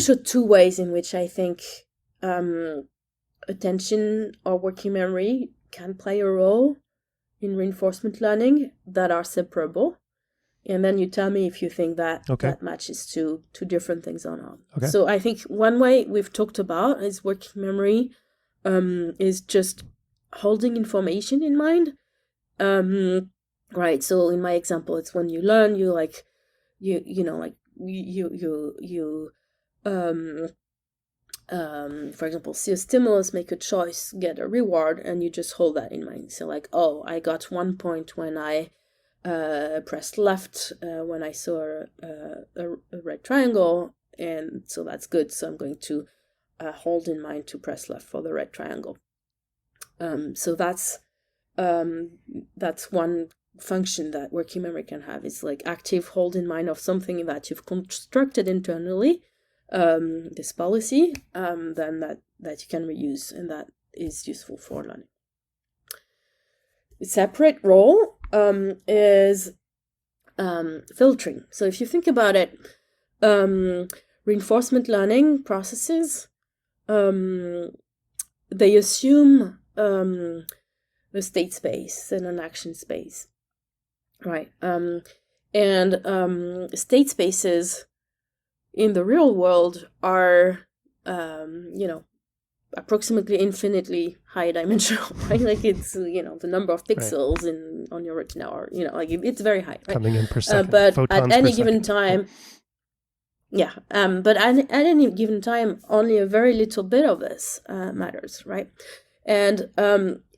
show 2 ways in which I think attention or working memory can play a role in reinforcement learning that are separable. And then you tell me if you think that that matches to 2 different things or not. Okay. So I think one way we've talked about is working memory is just holding information in mind. Right. So in my example, it's when you learn, you for example, see a stimulus, make a choice, get a reward, and you just hold that in mind. So I got 1 point when I pressed left when I saw a red triangle, and so that's good. So I'm going to hold in mind to press left for the red triangle. So that's one function that working memory can have. It's like active hold in mind of something that you've constructed internally, this policy, then that you can reuse, and that is useful for learning. A separate role is filtering. So if you think about it, reinforcement learning processes, they assume a state space and an action space. right? And state spaces in the real world are, approximately infinitely high dimensional, right? Like it's, the number of Right. pixels on your retina, or, it's very high, right? Coming in per second, But photons at any per given second. time, yeah, but at any given time, only a very little bit of this matters, right? And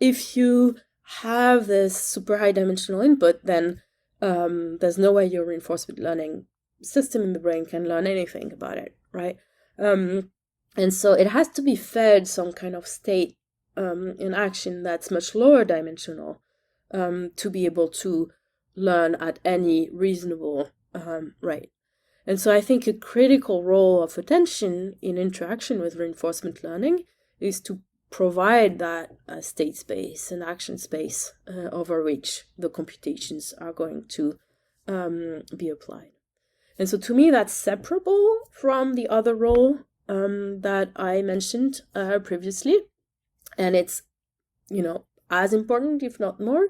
if you have this super high dimensional input, then there's no way your reinforcement learning system in the brain can learn anything about it, right? And so it has to be fed some kind of state in action that's much lower dimensional to be able to learn at any reasonable rate. And so I think a critical role of attention in interaction with reinforcement learning is to provide that state space and action space over which the computations are going to be applied. And so to me, that's separable from the other role that I mentioned previously. And it's, as important, if not more.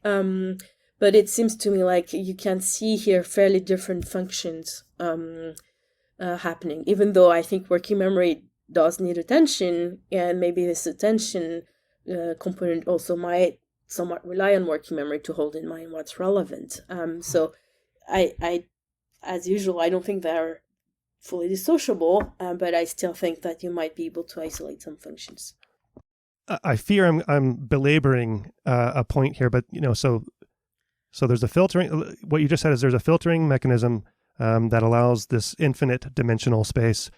But it seems to me like you can see here fairly different functions happening, even though I think working memory does need attention, and maybe this attention component also might somewhat rely on working memory to hold in mind what's relevant. So I, as usual, I don't think they're fully dissociable, but I still think that you might be able to isolate some functions. I fear I'm belaboring a point here, but so there's a filtering. What you just said is there's a filtering mechanism that allows this infinite dimensional space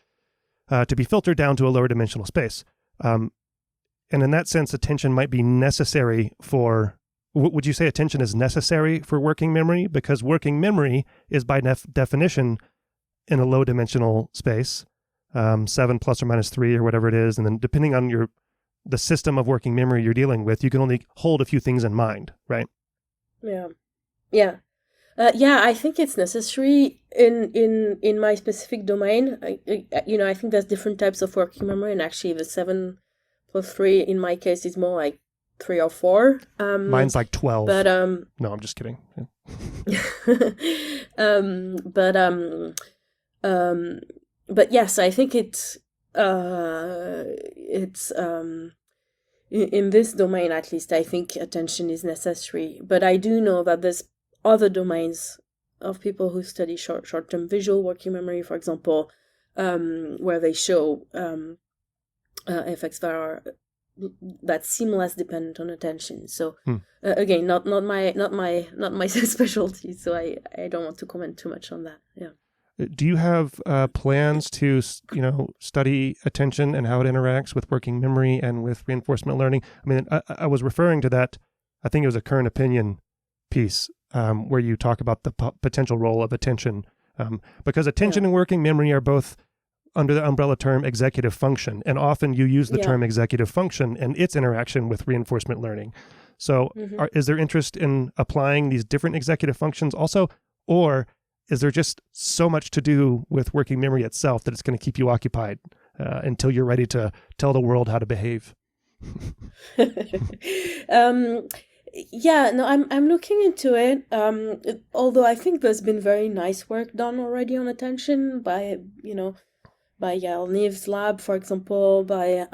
to be filtered down to a lower dimensional space. And in that sense, attention might be necessary for. Would you say attention is necessary for working memory? Because working memory is by definition in a low dimensional space, 7 plus or minus 3 or whatever it is, and then depending on the system of working memory you're dealing with, you can only hold a few things in mind, right? Yeah. I think it's necessary in my specific domain. I think there's different types of working memory, and actually the 7 plus 3 in my case is more like 3 or 4. Mine's like 12. But no, I'm just kidding. But yes, I think it's in this domain, at least, I think attention is necessary. But I do know that there's other domains of people who study short-term visual working memory, for example, where they show effects that seem less dependent on attention. So again, not my specialty. So I don't want to comment too much on that. Yeah. Do you have plans to, study attention and how it interacts with working memory and with reinforcement learning? I mean, I was referring to that. I think it was a current opinion piece where you talk about the potential role of attention, because attention and working memory are both under the umbrella term executive function, and often you use the term executive function and its interaction with reinforcement learning. So, is there interest in applying these different executive functions also, or is there just so much to do with working memory itself that it's going to keep you occupied until you're ready to tell the world how to behave? I'm looking into it. Although I think there's been very nice work done already on attention by Yael Neve's lab, for example, by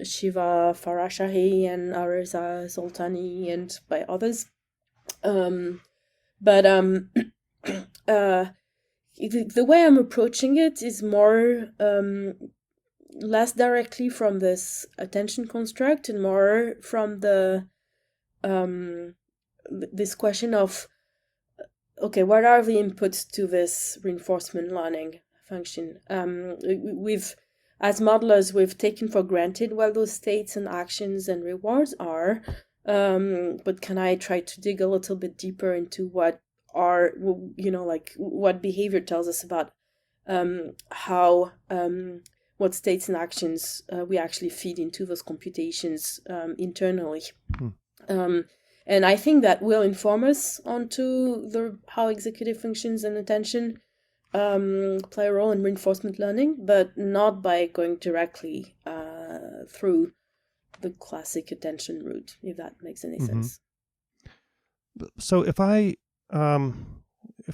Shiva Farashahi and Areza Soltani, and by others. But the way I'm approaching it is more less directly from this attention construct and more from the this question of, okay, what are the inputs to this reinforcement learning function? As modelers, we've taken for granted what those states and actions and rewards are. But can I try to dig a little bit deeper into what behavior tells us about how what states and actions we actually feed into those computations internally. And I think that will inform us onto how executive functions and attention play a role in reinforcement learning, but not by going directly through the classic attention route, if that makes any sense. So if I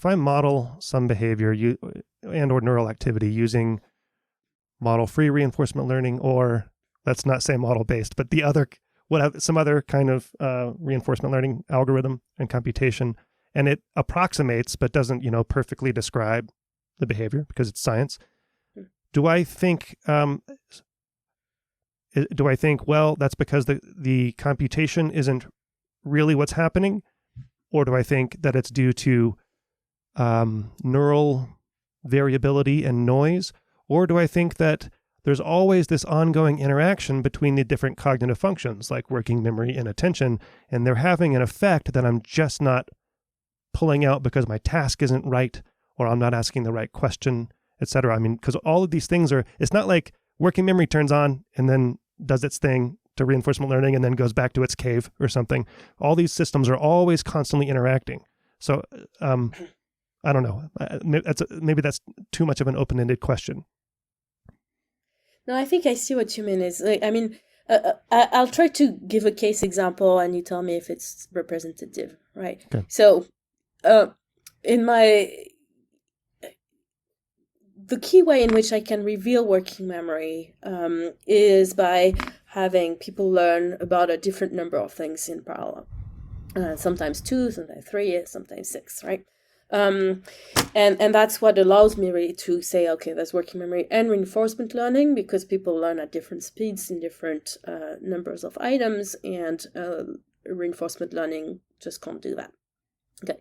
model some behavior and or neural activity using model-free reinforcement learning, or let's not say model-based, but some other kind of reinforcement learning algorithm and computation, and it approximates but doesn't, perfectly describe the behavior because it's science. Do I think well, that's because the computation isn't really what's happening, or do I think that it's due to neural variability and noise, or do I think that there's always this ongoing interaction between the different cognitive functions like working memory and attention, and they're having an effect that I'm just not pulling out because my task isn't right, or I'm not asking the right question, etc. I mean, because all of these things it's not like working memory turns on and then does its thing to reinforcement learning and then goes back to its cave or something. All these systems are always constantly interacting. So I don't know. Maybe that's too much of an open-ended question. No, I think I see what you mean. I'll try to give a case example, and you tell me if it's representative, right? Okay. So, the key way in which I can reveal working memory is by having people learn about a different number of things in parallel. Sometimes 2, sometimes 3, sometimes 6, right? And that's what allows me really to say, okay, there's working memory and reinforcement learning, because people learn at different speeds in different numbers of items, and reinforcement learning just can't do that. Okay.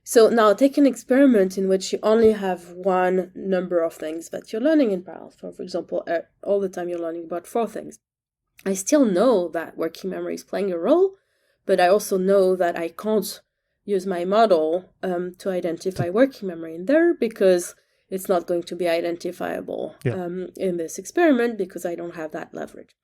So now take an experiment in which you only have one number of things that you're learning in parallel. For example, all the time you're learning about 4 things. I still know that working memory is playing a role, but I also know that I can't use my model to identify working memory in there, because it's not going to be identifiable in this experiment, because I don't have that leverage.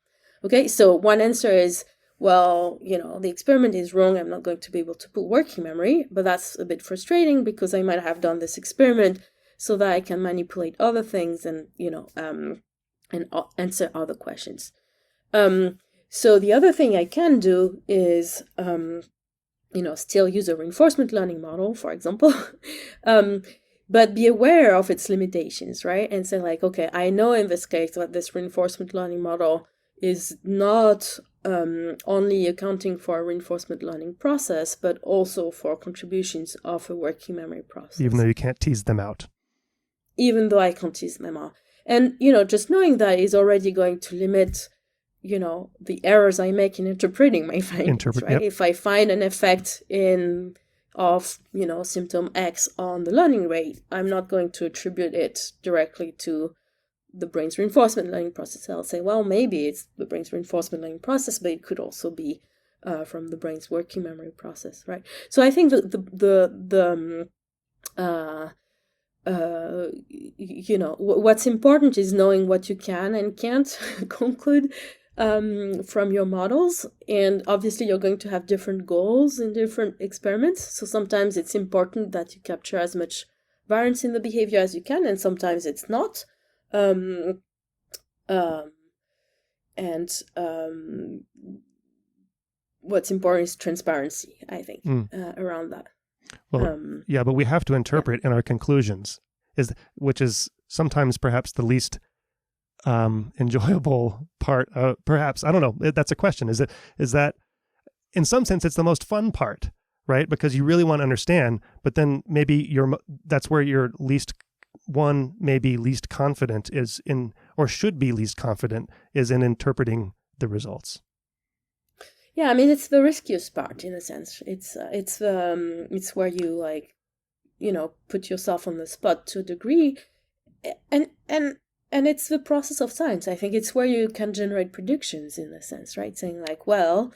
Okay, so one answer is, well, the experiment is wrong. I'm not going to be able to put working memory, but that's a bit frustrating, because I might have done this experiment so that I can manipulate other things and, and answer other questions. So the other thing I can do is, still use a reinforcement learning model, for example, but be aware of its limitations, right? And say like, okay, I know in this case that this reinforcement learning model is not only accounting for a reinforcement learning process, but also for contributions of a working memory process. Even though you can't tease them out. Even though I can't tease them out. And, just knowing that is already going to limit, the errors I make in interpreting my findings, right? Yep. If I find an effect of symptom X on the learning rate, I'm not going to attribute it directly to the brain's reinforcement learning process. I'll say, well, maybe it's the brain's reinforcement learning process, but it could also be from the brain's working memory process, right? So I think what's important is knowing what you can and can't conclude from your models. And obviously you're going to have different goals in different experiments. So sometimes it's important that you capture as much variance in the behavior as you can, and sometimes it's not. What's important is transparency, I think, around that. Well, but we have to interpret in our conclusions, which is sometimes perhaps the least enjoyable part. Perhaps, I don't know. That's a question. Is that in some sense it's the most fun part, right? Because you really want to understand, but then maybe that's where you're maybe least confident is in, or should be least confident is in interpreting the results. Yeah, I mean, it's the riskiest part in a sense. It's where you put yourself on the spot to a degree, and it's the process of science. I think it's where you can generate predictions in a sense, right? Saying like, well,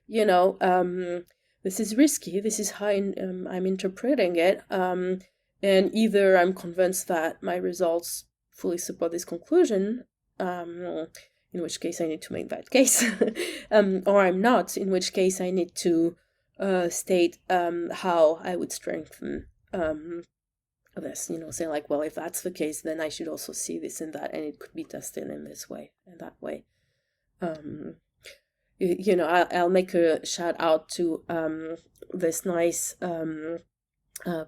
this is risky. This is how I'm interpreting it, and either I'm convinced that my results fully support this conclusion, in which case I need to make that case, or I'm not, in which case I need to state how I would strengthen this, saying like, well, if that's the case, then I should also see this and that, and it could be tested in this way and that way. I'll make a shout out to this nice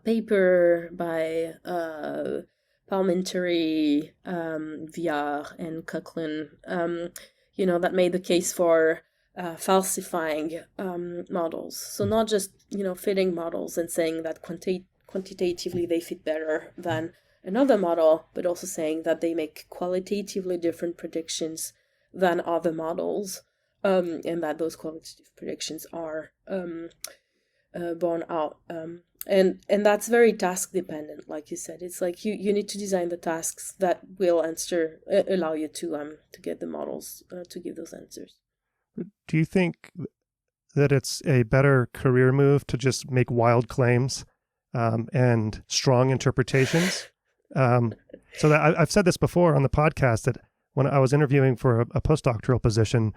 paper by Parliamentary, VR, and Colins, that made the case for falsifying models. So not just, fitting models and saying that quantitatively they fit better than another model, but also saying that they make qualitatively different predictions than other models, and that those qualitative predictions are borne out. And that's very task dependent, like you said. It's like you need to design the tasks that will allow you to get the models to give those answers. Do you think that it's a better career move to just make wild claims and strong interpretations? So that I've said this before on the podcast, that when I was interviewing for a postdoctoral position,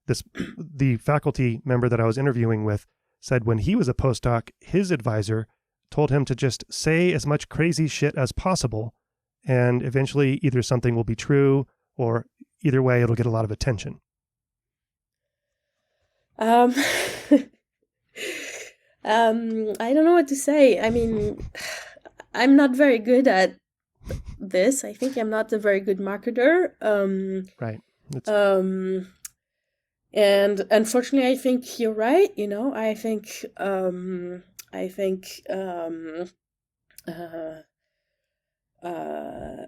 the faculty member that I was interviewing with said when he was a postdoc, his advisor told him to just say as much crazy shit as possible, and eventually either something will be true or either way it'll get a lot of attention. I don't know what to say. I mean, I'm not very good at this. I think I'm not a very good marketer. Right. And unfortunately, I think you're right. I think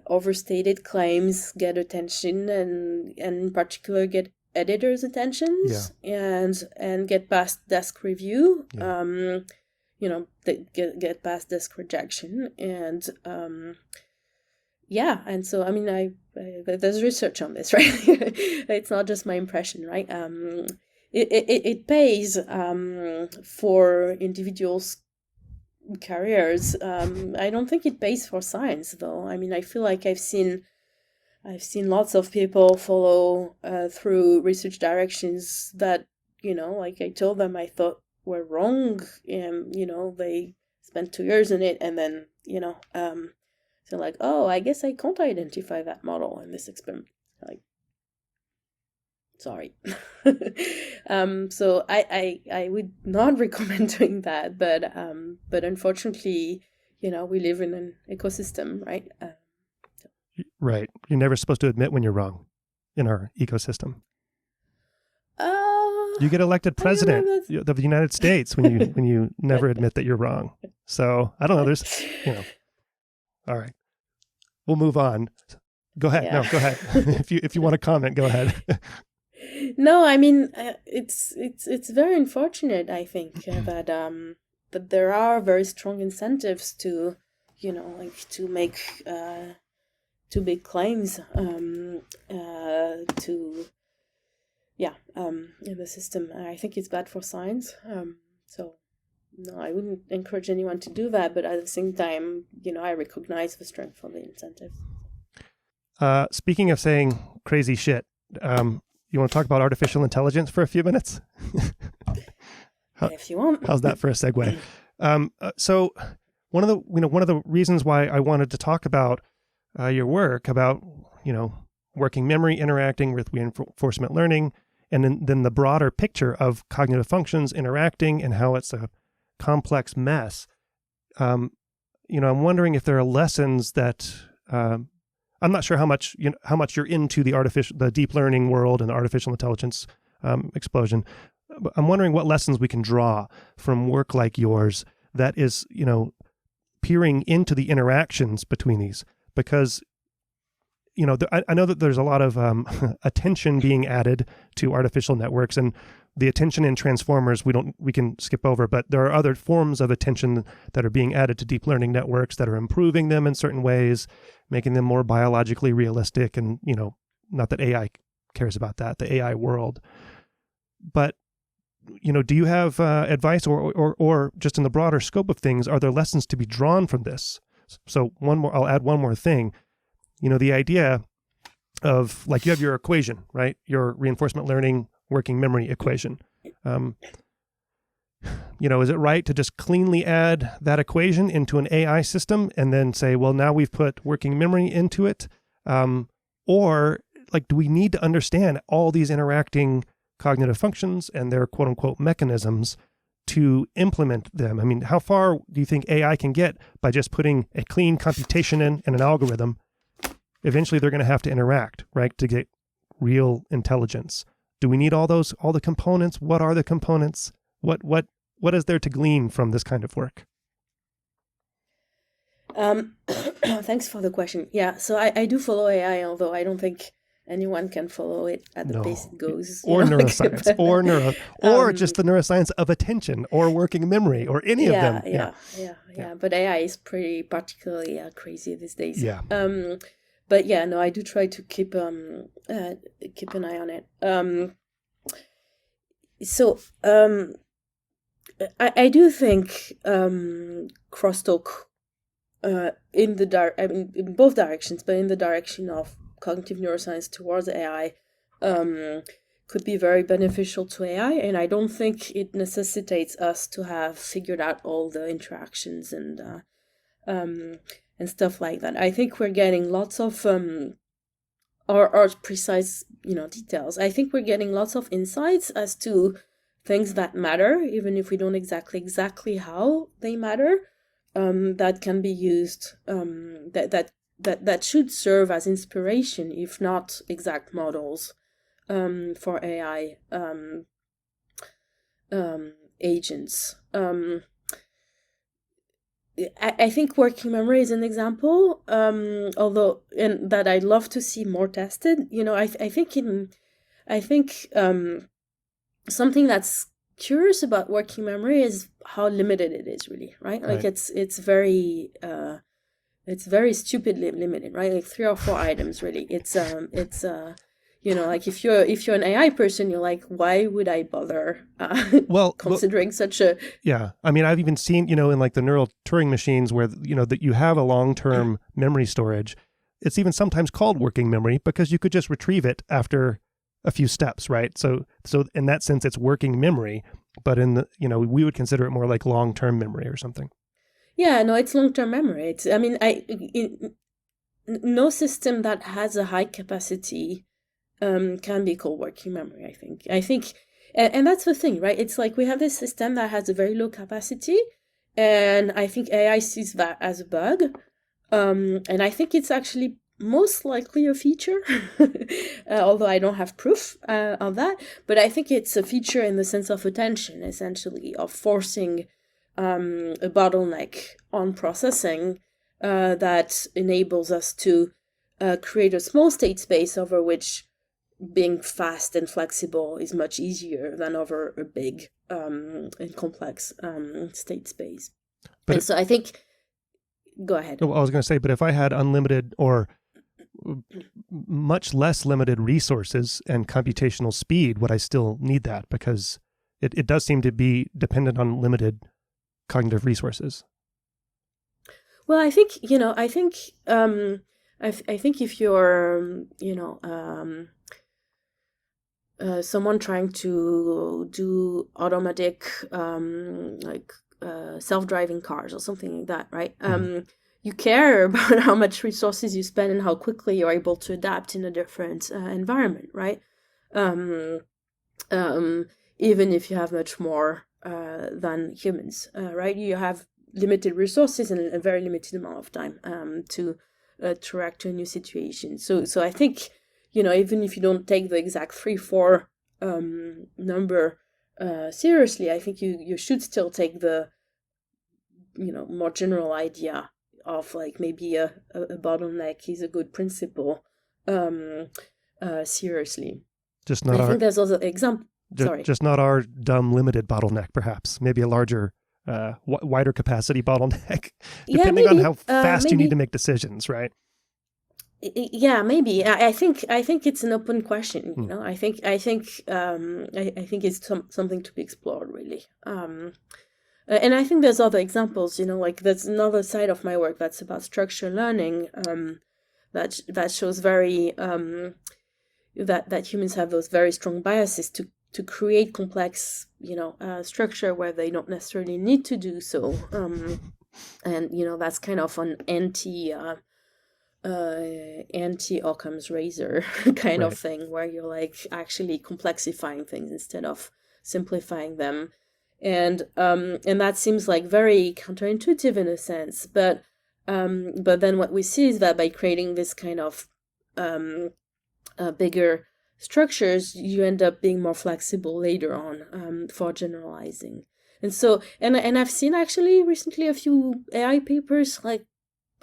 overstated claims get attention, and in particular get editors' attentions, and get past desk review. They get past desk rejection, and and so I mean, there's research on this, right? It's not just my impression, right? It pays for individuals' careers. I don't think it pays for science, though. I mean, I feel like I've seen lots of people follow through research directions that, like I told them I thought were wrong, and they spent 2 years in it, and then so like, oh, I guess I can't identify that model in this experiment. Like, sorry. So I would not recommend doing that, but unfortunately, we live in an ecosystem, right? Right. You're never supposed to admit when you're wrong in our ecosystem. You get elected president of the United States when you never admit that you're wrong. So I don't know. There's, all right. We'll move on. Go ahead. Yeah. No, go ahead. If you want to comment, go ahead. No, I mean, it's very unfortunate, I think, that there are very strong incentives to, to make too big claims in the system. I think it's bad for science. So no, I wouldn't encourage anyone to do that, but at the same time, I recognize the strength of the incentives. Speaking of saying crazy shit, you want to talk about artificial intelligence for a few minutes? If you want. How's that for a segue? So one of the reasons why I wanted to talk about your work about, working memory interacting with reinforcement learning, and then the broader picture of cognitive functions interacting and how it's a complex mess. I'm wondering if there are lessons that I'm not sure how much you're into the deep learning world and the artificial intelligence explosion. But I'm wondering what lessons we can draw from work like yours that is, peering into the interactions between these, because I know that there's a lot of attention being added to artificial networks, and the attention in transformers we can skip over, but there are other forms of attention that are being added to deep learning networks that are improving them in certain ways, making them more biologically realistic, and not that AI cares about that, the AI world. But do you have advice or just in the broader scope of things, are there lessons to be drawn from this? So I'll add one more thing. The idea of, like, you have your equation, right? Your reinforcement learning working memory equation. Is it right to just cleanly add that equation into an AI system and then say, well, now we've put working memory into it? Or, like, do we need to understand all these interacting cognitive functions and their quote unquote mechanisms to implement them. I mean, how far do you think AI can get by just putting a clean computation in and an algorithm? Eventually they're going to have to interact, right, to get real intelligence. Do we need all the components? What are the components? What is there to glean from this kind of work? Thanks for the question. Yeah, so I do follow AI, although I don't think anyone can follow it at the pace it goes. Or neuroscience, or just the neuroscience of attention, or working memory, or any of them. Yeah. But AI is pretty particularly crazy these days. Yeah. But yeah, no, I do try to keep an eye on it. So I do think crosstalk in both directions, but in the direction of cognitive neuroscience towards AI could be very beneficial to AI, and I don't think it necessitates us to have figured out all the interactions and stuff like that. I think we're getting lots of or precise, details. I think we're getting lots of insights as to things that matter, even if we don't exactly how they matter. That can be used. That should serve as inspiration, if not exact models, for AI agents. I think working memory is an example, although and that I'd love to see more tested. I think something that's curious about working memory is how limited it is, really, right? Like it's very stupidly limited, right? Like 3 or 4 items, really. It's like if you're an AI person, you're like, why would I bother considering such a... Yeah. I mean, I've even seen, in like the neural Turing machines where, that you have a long-term memory storage. It's even sometimes called working memory because you could just retrieve it after a few steps, right? So in that sense, it's working memory, but in the, we would consider it more like long-term memory or something. Yeah, no, it's long-term memory. No system that has a high capacity can be called working memory, I think. And that's the thing, right? It's like we have this system that has a very low capacity, and I think AI sees that as a bug. And I think it's actually most likely a feature, although I don't have proof of that. But I think it's a feature in the sense of attention, essentially, of forcing a bottleneck on processing that enables us to create a small state space over which being fast and flexible is much easier than over a big and complex state space. So I think... Go ahead. I was going to say, but if I had unlimited or much less limited resources and computational speed, would I still need that? Because it does seem to be dependent on limited cognitive resources. Well, I think if you're someone trying to do automatic self-driving cars or something like that, right? You care about how much resources you spend and how quickly you're able to adapt in a different environment, right? Even if you have much more than humans, right? You have limited resources and a very limited amount of time to react to a new situation. So I think, even if you don't take the exact 3-4 number seriously, I think you should still take the more general idea of like maybe a bottleneck is a good principle seriously. Just not I think there's also example. Just not our dumb limited bottleneck, perhaps. Maybe a larger, wider capacity bottleneck, depending on how fast you need to make decisions, right? Yeah, maybe. I think it's an open question. I think it's something to be explored, really. And I think there's other examples. Like there's another side of my work that's about structured learning. That shows very that humans have those very strong biases to create complex structure where they don't necessarily need to do so. And that's kind of an anti anti-Occam's razor kind of Right. thing, where you're like actually complexifying things instead of simplifying them, and that seems like very counterintuitive in a sense, but then what we see is that by creating this kind of bigger structures, you end up being more flexible later on, for generalizing. And so, and I've seen actually recently a few AI papers like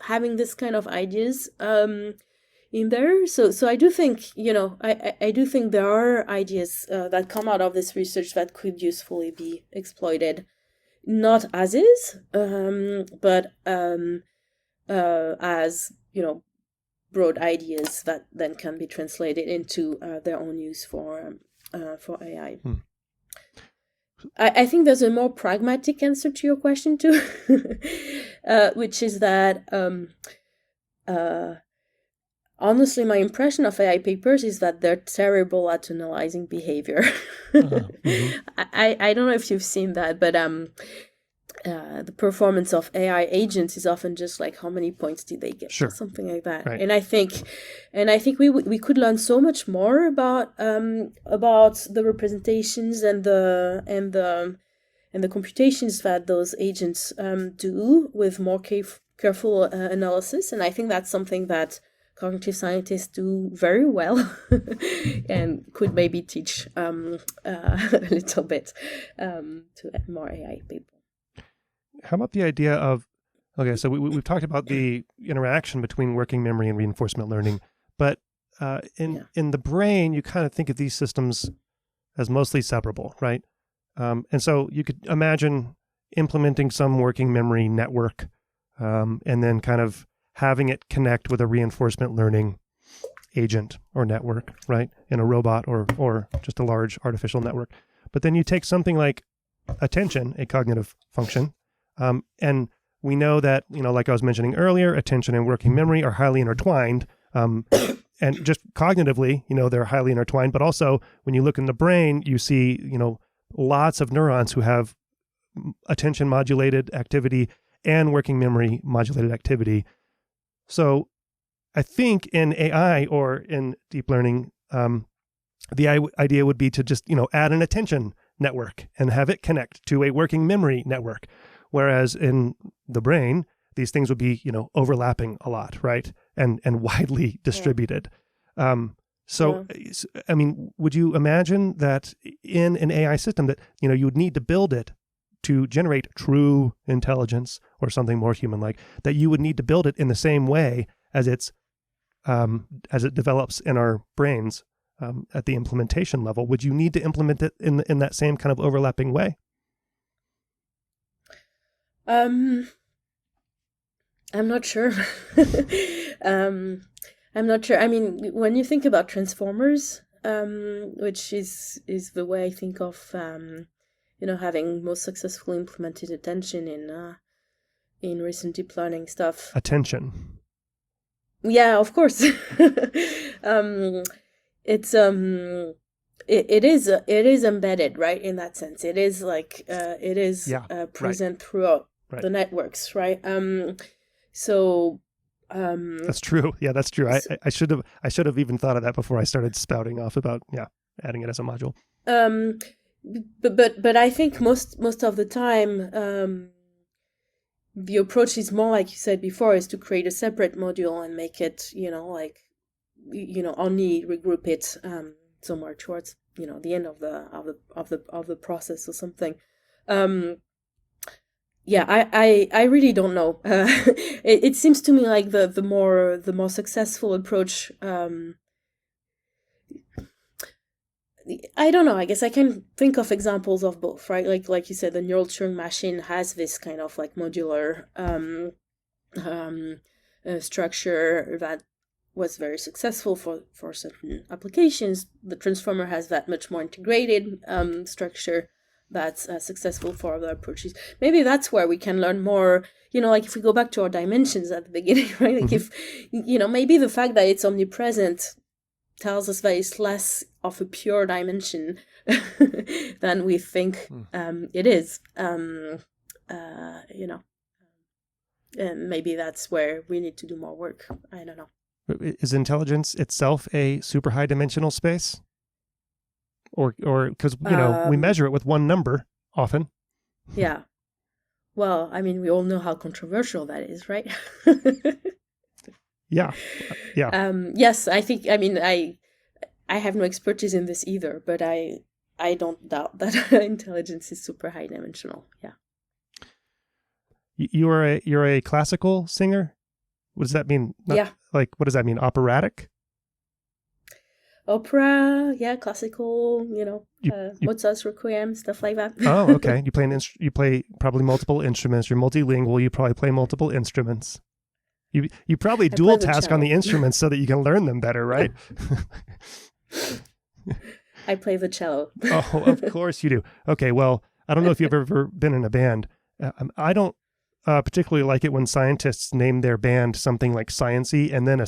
having this kind of ideas in there. So I do think, I do think there are ideas that come out of this research that could usefully be exploited, not as is, but as broad ideas that then can be translated into their own use for AI. I think there's a more pragmatic answer to your question too, which is that honestly, my impression of AI papers is that they're terrible at analyzing behavior. I don't know if you've seen that, but the performance of AI agents is often just like how many points did they get, Sure. something like that. Right. And I think we could learn so much more about the representations and the computations that those agents do with more careful analysis. And I think that's something that cognitive scientists do very well and could maybe teach a little bit to more AI people. How about the idea of, okay, so we've talked about the interaction between working memory and reinforcement learning, but in the brain, you kind of think of these systems as mostly separable, right? And so you could imagine implementing some working memory network and then kind of having it connect with a reinforcement learning agent or network, right? In a robot or just a large artificial network. But then you take something like attention, a cognitive function, and we know that, like I was mentioning earlier, attention and working memory are highly intertwined. And just cognitively, they're highly intertwined. But also, when you look in the brain, you see, lots of neurons who have attention modulated activity and working memory modulated activity. So I think in AI or in deep learning, the idea would be to just, add an attention network and have it connect to a working memory network. Whereas in the brain, these things would be, overlapping a lot, right? And widely distributed. So, I mean, would you imagine that in an AI system that, you would need to build it to generate true intelligence or something more human-like, that you would need to build it in the same way as it develops in our brains at the implementation level? Would you need to implement it in that same kind of overlapping way? I'm not sure. I'm not sure. I mean, when you think about transformers, which is the way I think of, having most successfully implemented attention in recent deep learning stuff. Attention. Yeah, of course. It's it is embedded, right? In that sense, it is like it is present throughout the networks, right? So that's true. Yeah, that's true. I should have even thought of that before I started spouting off about adding it as a module. But I think most of the time the approach is more, like you said before, is to create a separate module and make it only regroup it somewhere towards the end of the process or something. I really don't know. It seems to me like the more successful approach. I don't know. I guess I can think of examples of both, right? Like you said, the neural Turing machine has this kind of like modular structure that was very successful for certain applications. The transformer has that much more integrated structure that's successful for other approaches. Maybe that's where we can learn more, like if we go back to our dimensions at the beginning, right? Like if, maybe the fact that it's omnipresent tells us that it's less of a pure dimension than we think it is. And maybe that's where we need to do more work. I don't know. Is intelligence itself a super high dimensional space? Or because, we measure it with one number often. Yeah. Well, I mean, we all know how controversial that is, right? Yeah. Yes, I think, I mean, I have no expertise in this either, but I don't doubt that intelligence is super high dimensional. Yeah. You're a classical singer? What does that mean? Yeah. Like, what does that mean? Operatic? Opera, yeah, classical, Mozart's Requiem, stuff like that. Oh, okay. You play probably multiple instruments. You're multilingual. You probably play multiple instruments. You probably dual task on the instruments so that you can learn them better, right? I play the cello. Oh, of course you do. Okay, well, I don't know if you've ever been in a band. I don't particularly like it when scientists name their band something like Science-y and then